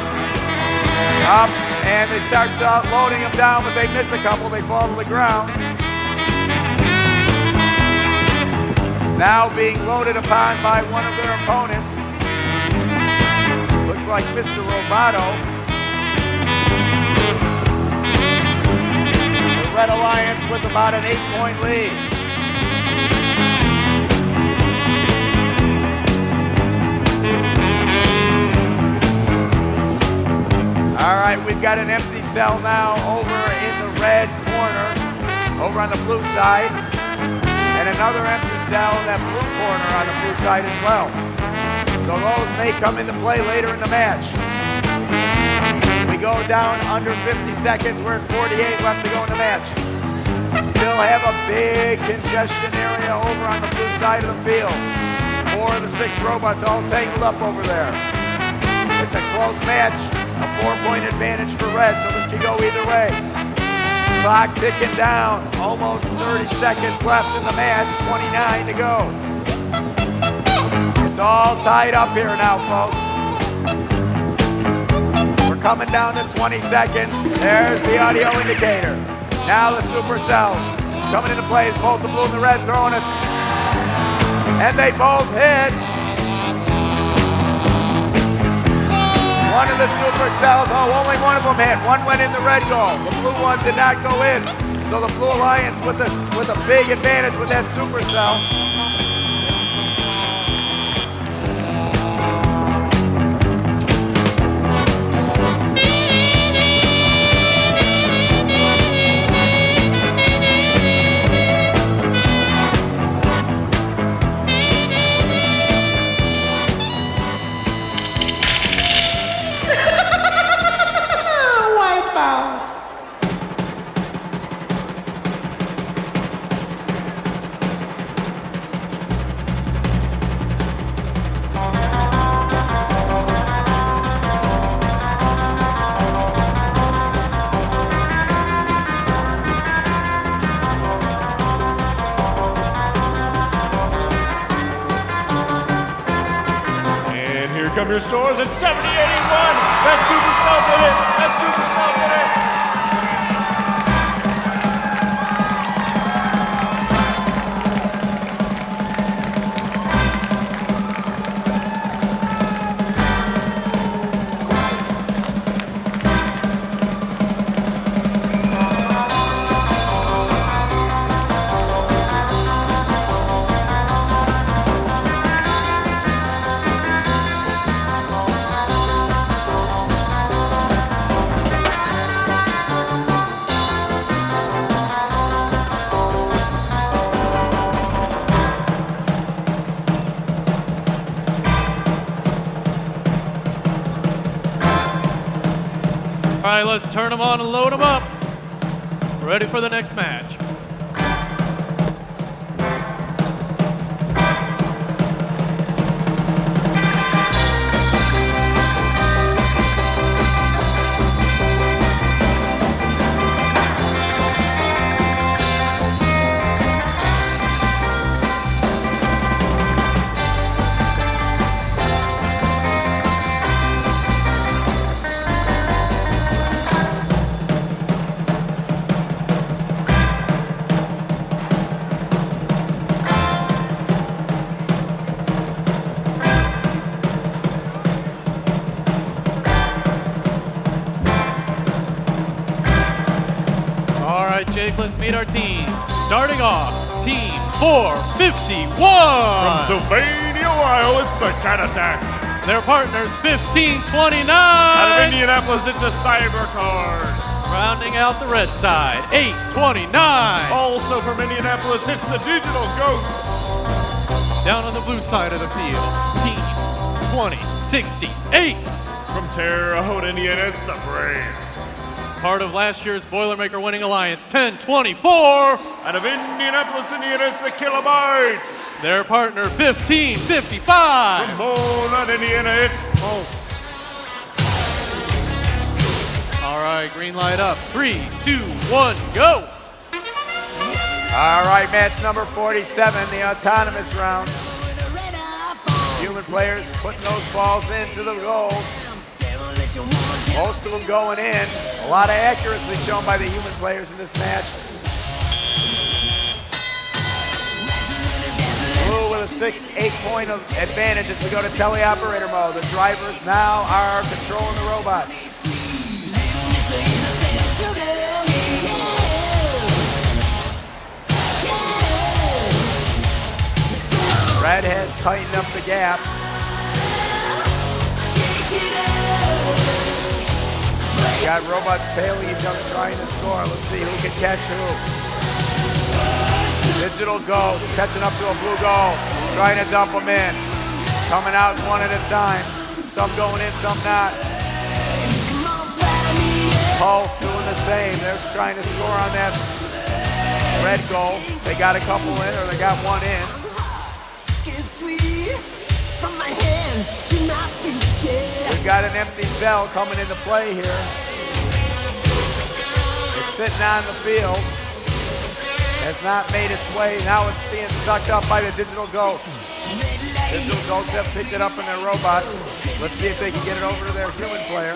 Up, and they start loading them down, but they miss a couple. They fall to the ground. Now being loaded upon by one of their opponents. Looks like Mr. Roboto. The Red Alliance with about an 8-point lead. All right, we've got an empty cell now over in the red corner, over on the blue side, and another empty cell in that blue corner on the blue side as well. So those may come into play later in the match. We go down under 50 seconds. We're at 48 left to go in the match. Still have a big congestion area over on the blue side of the field. 4 of the 6 robots all tangled up over there. It's a close match, a 4-point advantage for red, so this could go either way. Clock ticking down, almost 30 seconds left in the match, 29 to go. It's all tied up here now, folks. We're coming down to 20 seconds. There's the audio indicator. Now the supercells coming into play is both the blue and the red throwing it. And they both hit. One of the supercells, only one of them hit. One went in the red goal. The blue one did not go in. So the Blue Alliance with a big advantage with that supercell.
Come your scores at 70-81. That supercell did it. That supercell did it.
All right, let's turn them on and load them up. Ready for the next match. Jake, let's meet our teams. Starting off, Team 451.
From Sylvania, Ohio, it's the Cat Attack.
Their partners, 1529.
Out of Indianapolis, it's the Cyber Cars.
Rounding out the red side, 829.
Also from Indianapolis, it's the Digital Goats.
Down on the blue side of the field, Team 2068.
From Terre Haute, Indiana, it's the Braves.
Part of last year's Boilermaker winning alliance, 1024.
Out of Indianapolis, Indiana, it's the Kilobytes.
Their partner, 1555.
From Beaumont, Indiana, it's Pulse.
All right, green light up. 3, 2, 1, go.
All right, match number 47, the autonomous round. Human players putting those balls into the goals. Most of them going in. A lot of accuracy shown by the human players in this match. Blue with a 6-8 point advantage as we go to teleoperator mode. The drivers now are controlling the robot. Red has tightened up the gap. Got robots tailing each other trying to score. Let's see who can catch who. Digital Goat catching up to a blue goal. Trying to dump them in. Coming out one at a time. Some going in, some not. Pulse doing the same. They're trying to score on that red goal. They got a couple in, or they got one in. We've got an empty cell coming into play here. It's sitting on the field. Has not made its way. Now it's being sucked up by the Digital Ghost. Digital Ghosts have picked it up in their robot. Let's see if they can get it over to their human player.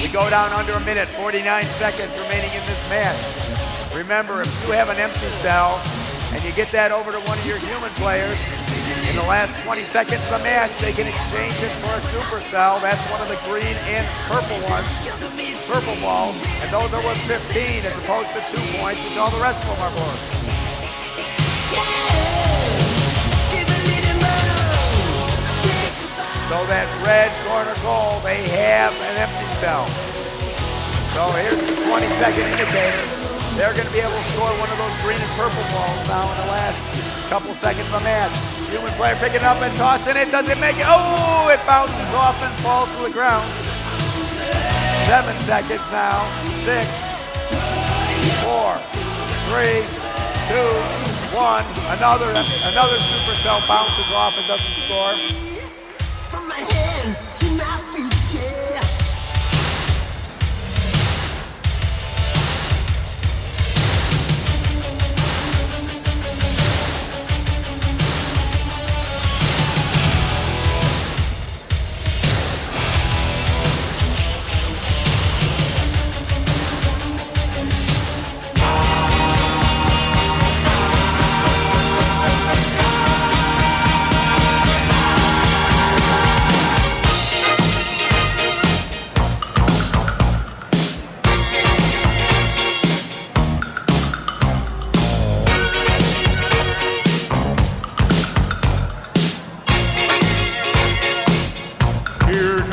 We go down under a minute, 49 seconds remaining in this match. Remember, if you have an empty cell and you get that over to one of your human players, in the last 20 seconds of the match, they can exchange it for a supercell. That's one of the green and purple ones, purple balls, and those are worth 15 as opposed to 2 points, which all the rest of them are worth. So that red corner goal, they have an empty cell. So here's the 20-second indicator. They're going to be able to score one of those green and purple balls now in the last couple seconds of the match. Human player picking up and tossing it. Does it make it? Oh, it bounces off and falls to the ground. 7 seconds now. 6, 4, 3, 2, 1. Another supercell bounces off and doesn't score.
From my hand to my feet, yeah.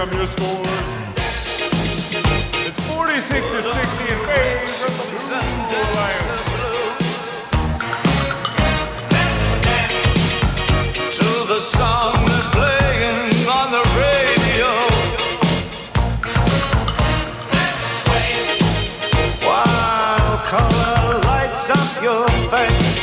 Your scores. It's 46 to 60 in favor of the Blue Alliance.
To the song they're playing on the radio. While color lights up your face.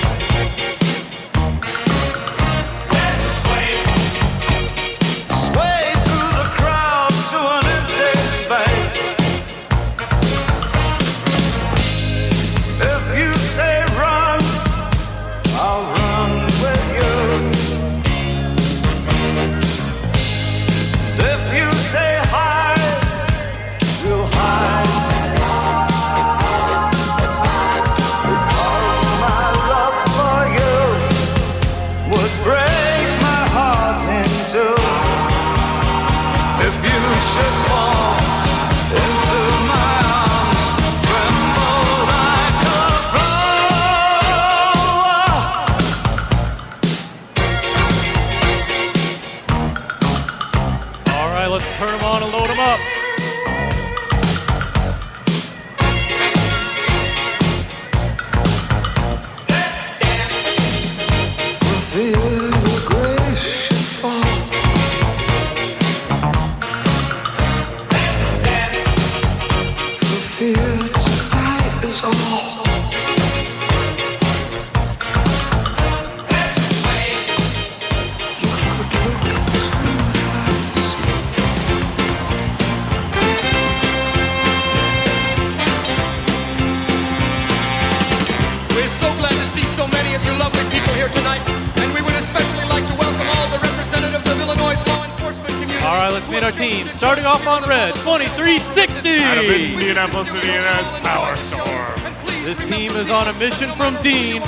right, let's meet our team. Starting off on red, 2360.
Out of Indianapolis, Indiana's Power Storm.
This team is on a mission from Dean,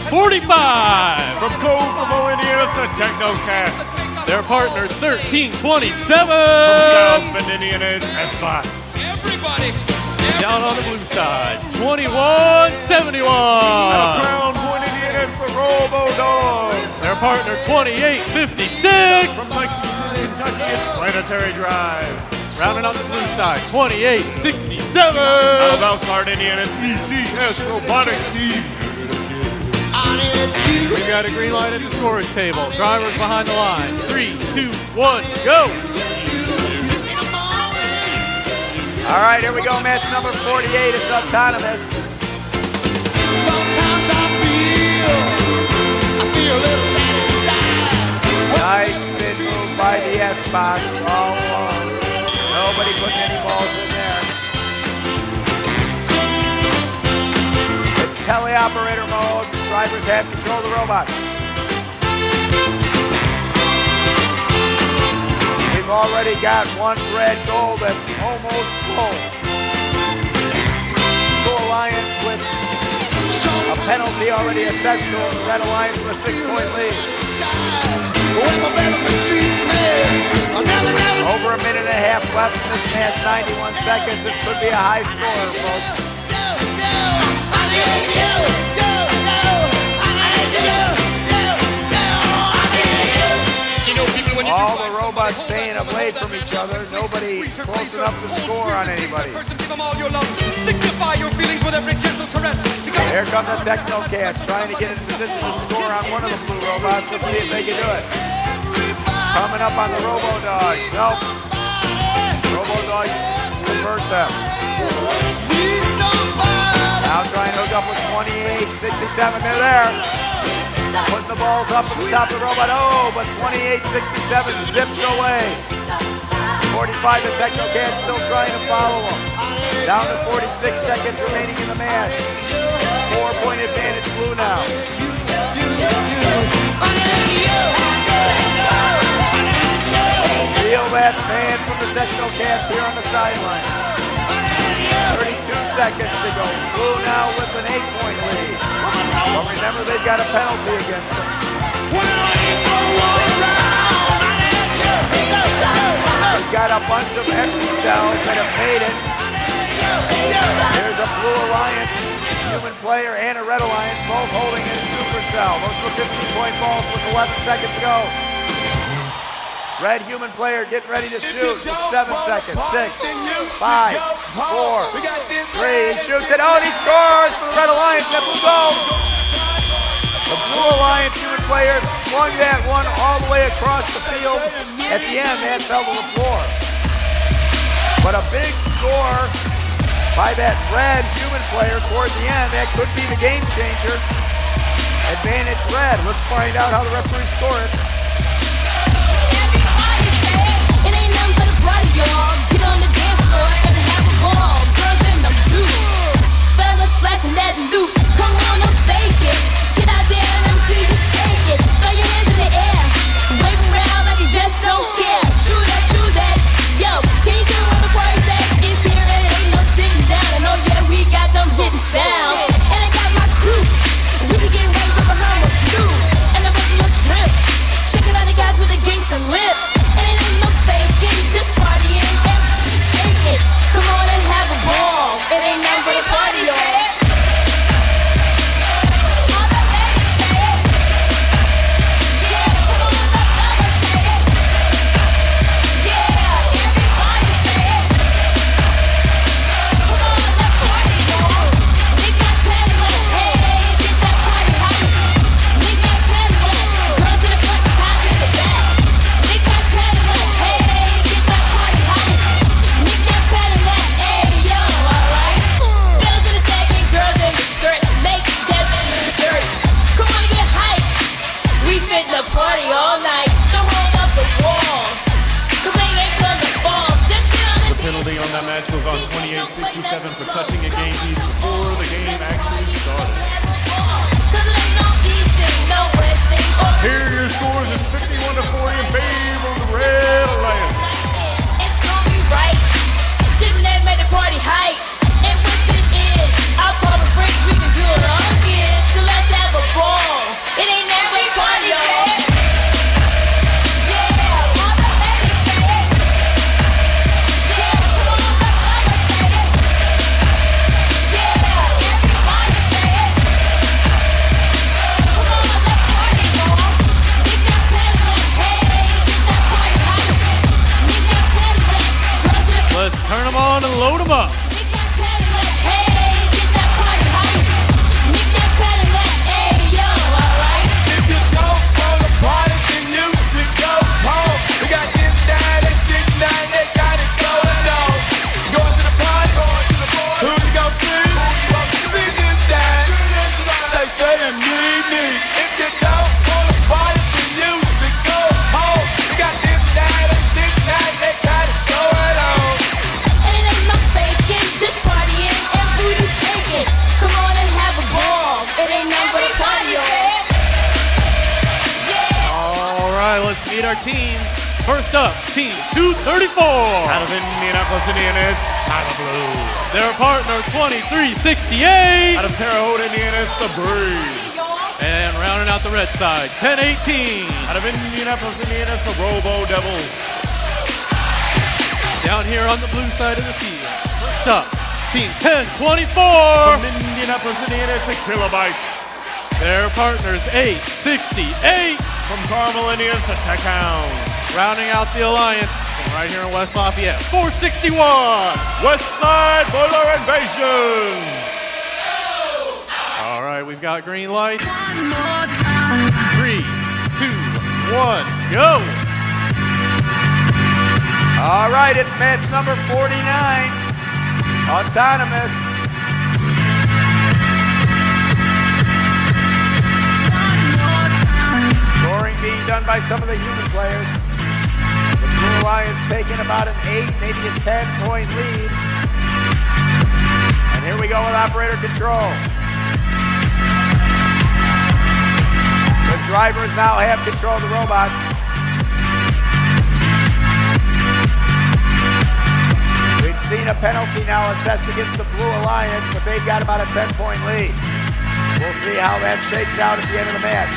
45.
From Kokomo, Indiana, to TechnoCast.
Their partners, 1327.
From South Bend, Indiana, it's S-Bots.
Down on the blue side, 2171.
Out of Crown Point, Indiana, it's the Robo-Dog.
Their partner, 2856.
From Lexington, Kentucky, it's Planetary Drive.
Rounding out the blue side, 2867.
Out of Elkhart, Indiana, it's ECS Robotics Team.
We've got a green light at the scorer's table. Drivers behind the line. 3, 2, 1, go!
All right, here we go. Match number 48. It's autonomous.
Sometimes I feel a little sad inside.
Nice spin move by the S-Box all along. Nobody putting any balls in there. It's teleoperator mode. Drivers have control of the robot. We've already got one red goal that's almost full. Blue Alliance with a penalty already assessed to the Red Alliance with a 6-point lead. Over a minute and a half left in this match, 91 seconds. This could be a high score, folks. All the robots staying away from each other. Nobody close enough to score on anybody. Here comes the TechnoCast trying to get in position to score on one of the blue robots. Let's see if they can do it. Coming up on the Robo-Dog. Nope. Robo-Dog convert them. Now trying to hook up with 2867. They're there. Putting the balls up to the top of the robot. Oh, but 2867 zips away. 45 to TechnoCast still trying to follow him. Down to 46 seconds remaining in the match. 4-point advantage blue now. Feel that fan from the TechnoCast here on the sideline. 32 seconds to go. Blue now with an 8-point lead. But remember, they've got a penalty against them. They've got a bunch of empty cells that have made it. There's a Blue Alliance human player and a Red Alliance both holding in a supercell. Those were 15-point balls with 11 seconds to go. Red human player getting ready to shoot with 7 seconds. 6, 5, 4, 3. He shoots it. Oh, and he scores for the Red Alliance. That blue goal. The Blue Alliance human player swung that one all the way across the field. At the end, that fell to the floor. But a big score by that red human player toward the end. That could be the game changer. Advantage red. Let's find out how the referees score it.
It ain't nothing but a party, y'all. Get on the dance floor and have a ball. Girls in them too. Fellas flashing that loot. Come on, don't fake it. Get out there and let me see you shake it. Throw your hands in the air. Wave around like you just don't care. True that, true that. Yo, can you tell me what the party say? It's here and it ain't no sitting down. I know, yeah, we got them hitting sounds. And I got my crew. We be getting right with behind the blue. And the rest of your shrimp. Shaking out the guys with a gangster lip. And it ain't no faking, just partying and shake it. Come on and have a ball. It ain't nothing but a party, y'all.
Penalty on that match was on 2867 for touching a game piece before the game actually started. Here are your scores. It's 51-40 in favor of the Red Alliance.
Turn them on and load them up.
Say you need me. If you don't wanna party, then you should go home. We got this night and six night, they got it going on.
And it ain't no faking, just partying and booty shaking. Come on and have a ball. It ain't nothing but a party, y'all.
All right, let's meet our teams. First up, team 234.
Out of Indianapolis, Indiana, it's Cyber Blue.
Their partner, 2368.
Out of Terre Haute, Indiana, it's the Breeze.
And rounding out the red side, 1018.
Out of Indianapolis, Indiana, it's the Robo Devils.
Down here on the blue side of the field. First up, team 1024.
From Indianapolis, Indiana, it's the Kilobytes.
Their partners, 868.
From Carmel, Indiana, it's the Tech Hounds.
Rounding out the alliance from right here in West Lafayette, 461.
West Side Boiler Invasion.
All right, we've got green lights. 3, 2, 1, go.
All right, it's match number 49. Autonomous. Scoring being done by some of the human players. The Blue Alliance taking about an 8, maybe a 10-point lead. And here we go with operator control. The drivers now have control of the robots. We've seen a penalty now assessed against the Blue Alliance, but they've got about a 10-point lead. We'll see how that shakes out at the end of the match.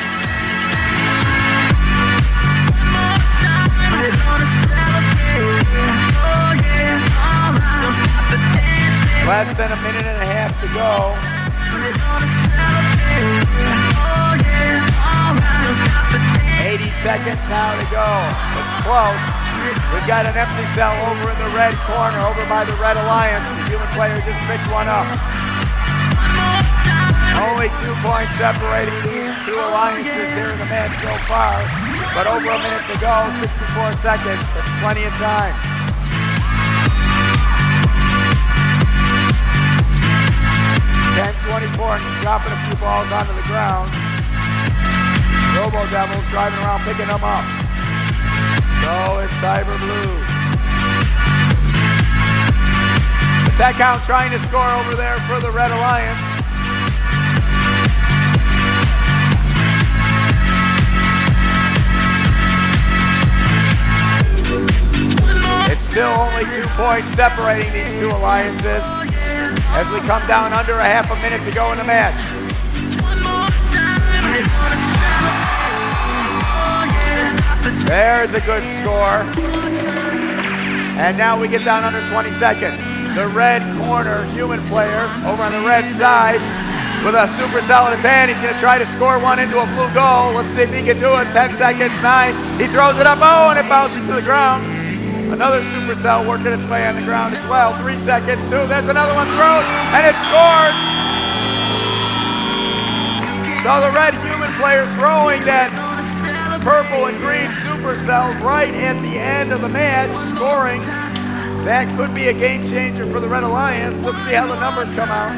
Less than a minute and a half to go. 80 seconds now to go. It's close. We've got an empty cell over in the red corner, over by the Red Alliance. The human player just picked one up. Only 2 points separating these two alliances here in the match so far. But over a minute to go, 64 seconds. That's plenty of time. Dropping a few balls onto the ground. Robo Devils driving around picking them up. So it's Cyber Blue. The Tech Hound trying to score over there for the Red Alliance. It's still only 2 points separating these two alliances as we come down under a half a minute to go in the match. There's a good score. And now we get down under 20 seconds. The red corner human player over on the red side with a supercell in his hand. He's going to try to score one into a blue goal. Let's see if he can do it. 10 seconds, 9. He throws it up. Oh, and it bounces to the ground. Another supercell working its way on the ground as well. 3 seconds, 2. There's another one thrown, and it scores. So the red human player throwing that purple and green supercell right at the end of the match, scoring. That could be a game changer for the Red Alliance. Let's see how the numbers come out.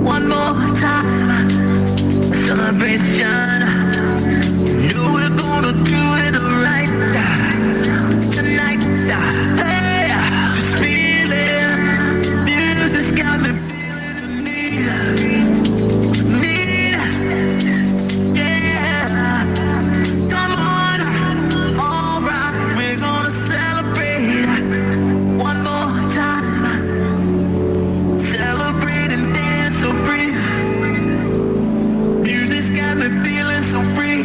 One more time, celebration. Knew we're gonna do it right tonight. Hey, just feeling. Music's got me feeling the need. Yeah. Come on, all right, we're gonna celebrate one more time. Celebrate and dance so free. Music's got me feeling so free.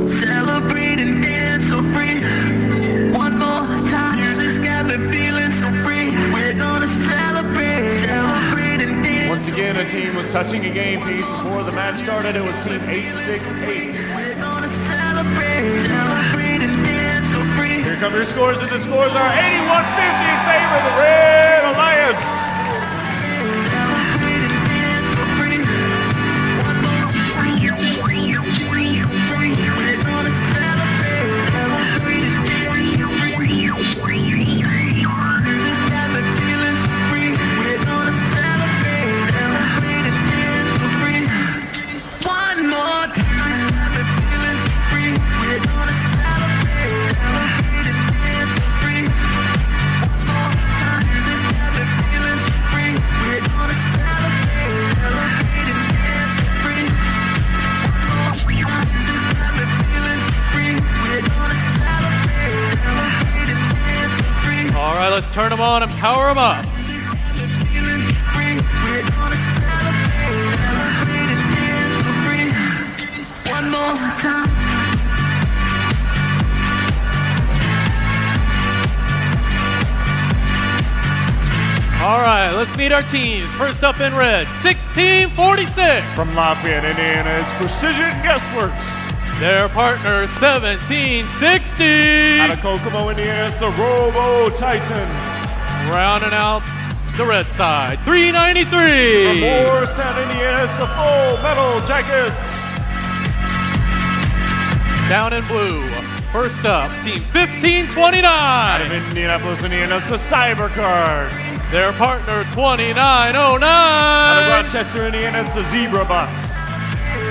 Celebrate and dance so free. One more time. Music's got me feeling so free. We're gonna celebrate and dance.
Once again, a team was touching a game piece before the match started. It was team 868.
We're gonna celebrate and dance so free.
Here come your scores, and the scores are 81-50 in favor of the Red Alliance.
All right, let's turn them on and power them up.
One more time.
All right, let's meet our teams. First up in red, 1646.
From Lafayette, Indiana, it's Precision Guessworks.
Their partner, 1760.
Out of Kokomo, Indiana, it's the Robo Titans.
Rounding out the red side, 393.
From Morristown, Indiana, it's the Full Metal Jackets.
Down in blue, first up, team 1529.
Out of Indianapolis, Indiana, it's the Cyber Cards.
Their partner, 2909.
Out of Rochester, Indiana, it's the Zebra Bus.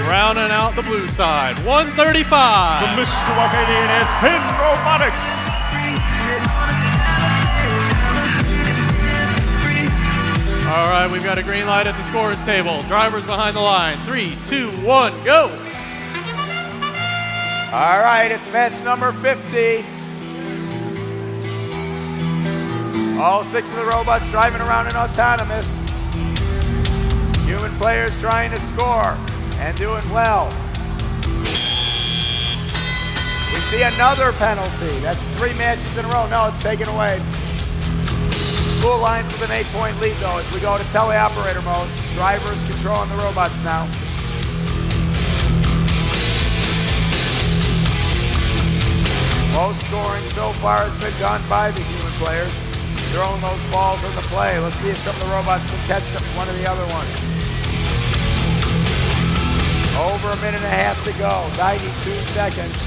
Rounding out the blue side, 135.
From Mishawaka, Indiana, it's Pin Robotics.
All right, we've got a green light at the scorers table. Drivers behind the line. 3, 2, 1, go.
All right, it's match number 50. All 6 of the robots driving around in autonomous. Human players trying to score and doing well. We see another penalty. That's 3 matches in a row. No, it's taken away. Blue Alliance with an 8-point lead, though, as we go to teleoperator mode. Drivers controlling the robots now. Most scoring so far has been done by the human players, throwing those balls in the play. Let's see if some of the robots can catch one of the other ones. Over a minute and a half to go, 92 seconds.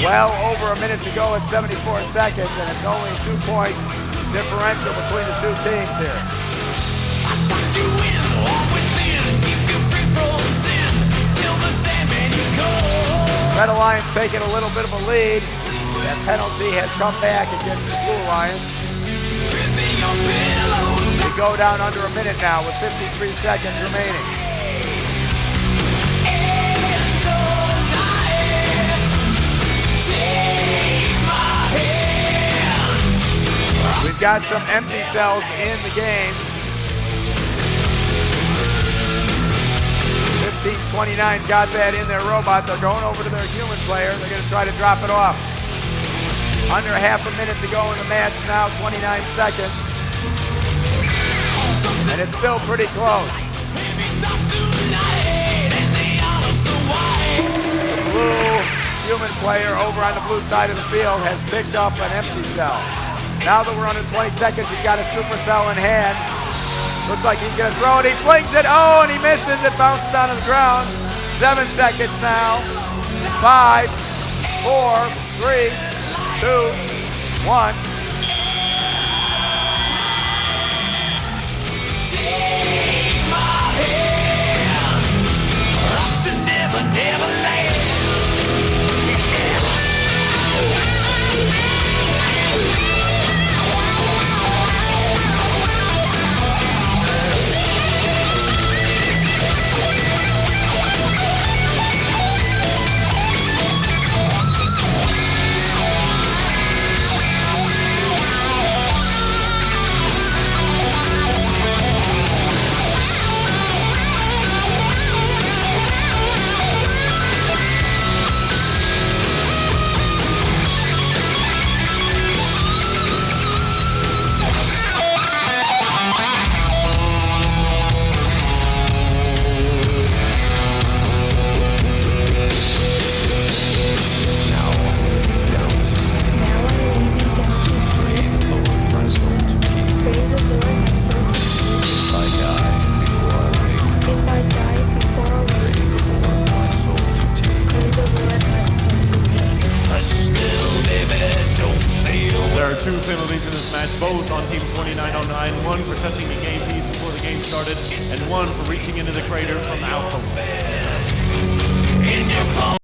Well over a minute to go at 74 seconds, and it's only a 2-point differential between the two teams here. Red Alliance taking a little bit of a lead. That penalty has come back against the Blue Alliance. We go down under a minute now with 53 seconds remaining. We've got some empty cells in the game. 1529's got that in their robot. They're going over to their human player. They're going to try to drop it off. Under half a minute to go in the match now, 29 seconds. And it's still pretty close. The blue human player over on the blue side of the field has picked up an empty cell. Now that we're under 20 seconds, he's got a supercell in hand. Looks like he's gonna throw it, he flings it, oh, and he misses, it bounces down to the ground. 7 seconds now. 5, 4, 3, 2, 1.
Take my hand, to never, never land.
both on Team 2909, one for touching the game piece before the game started, and one for reaching into the crater from the outpost.
In your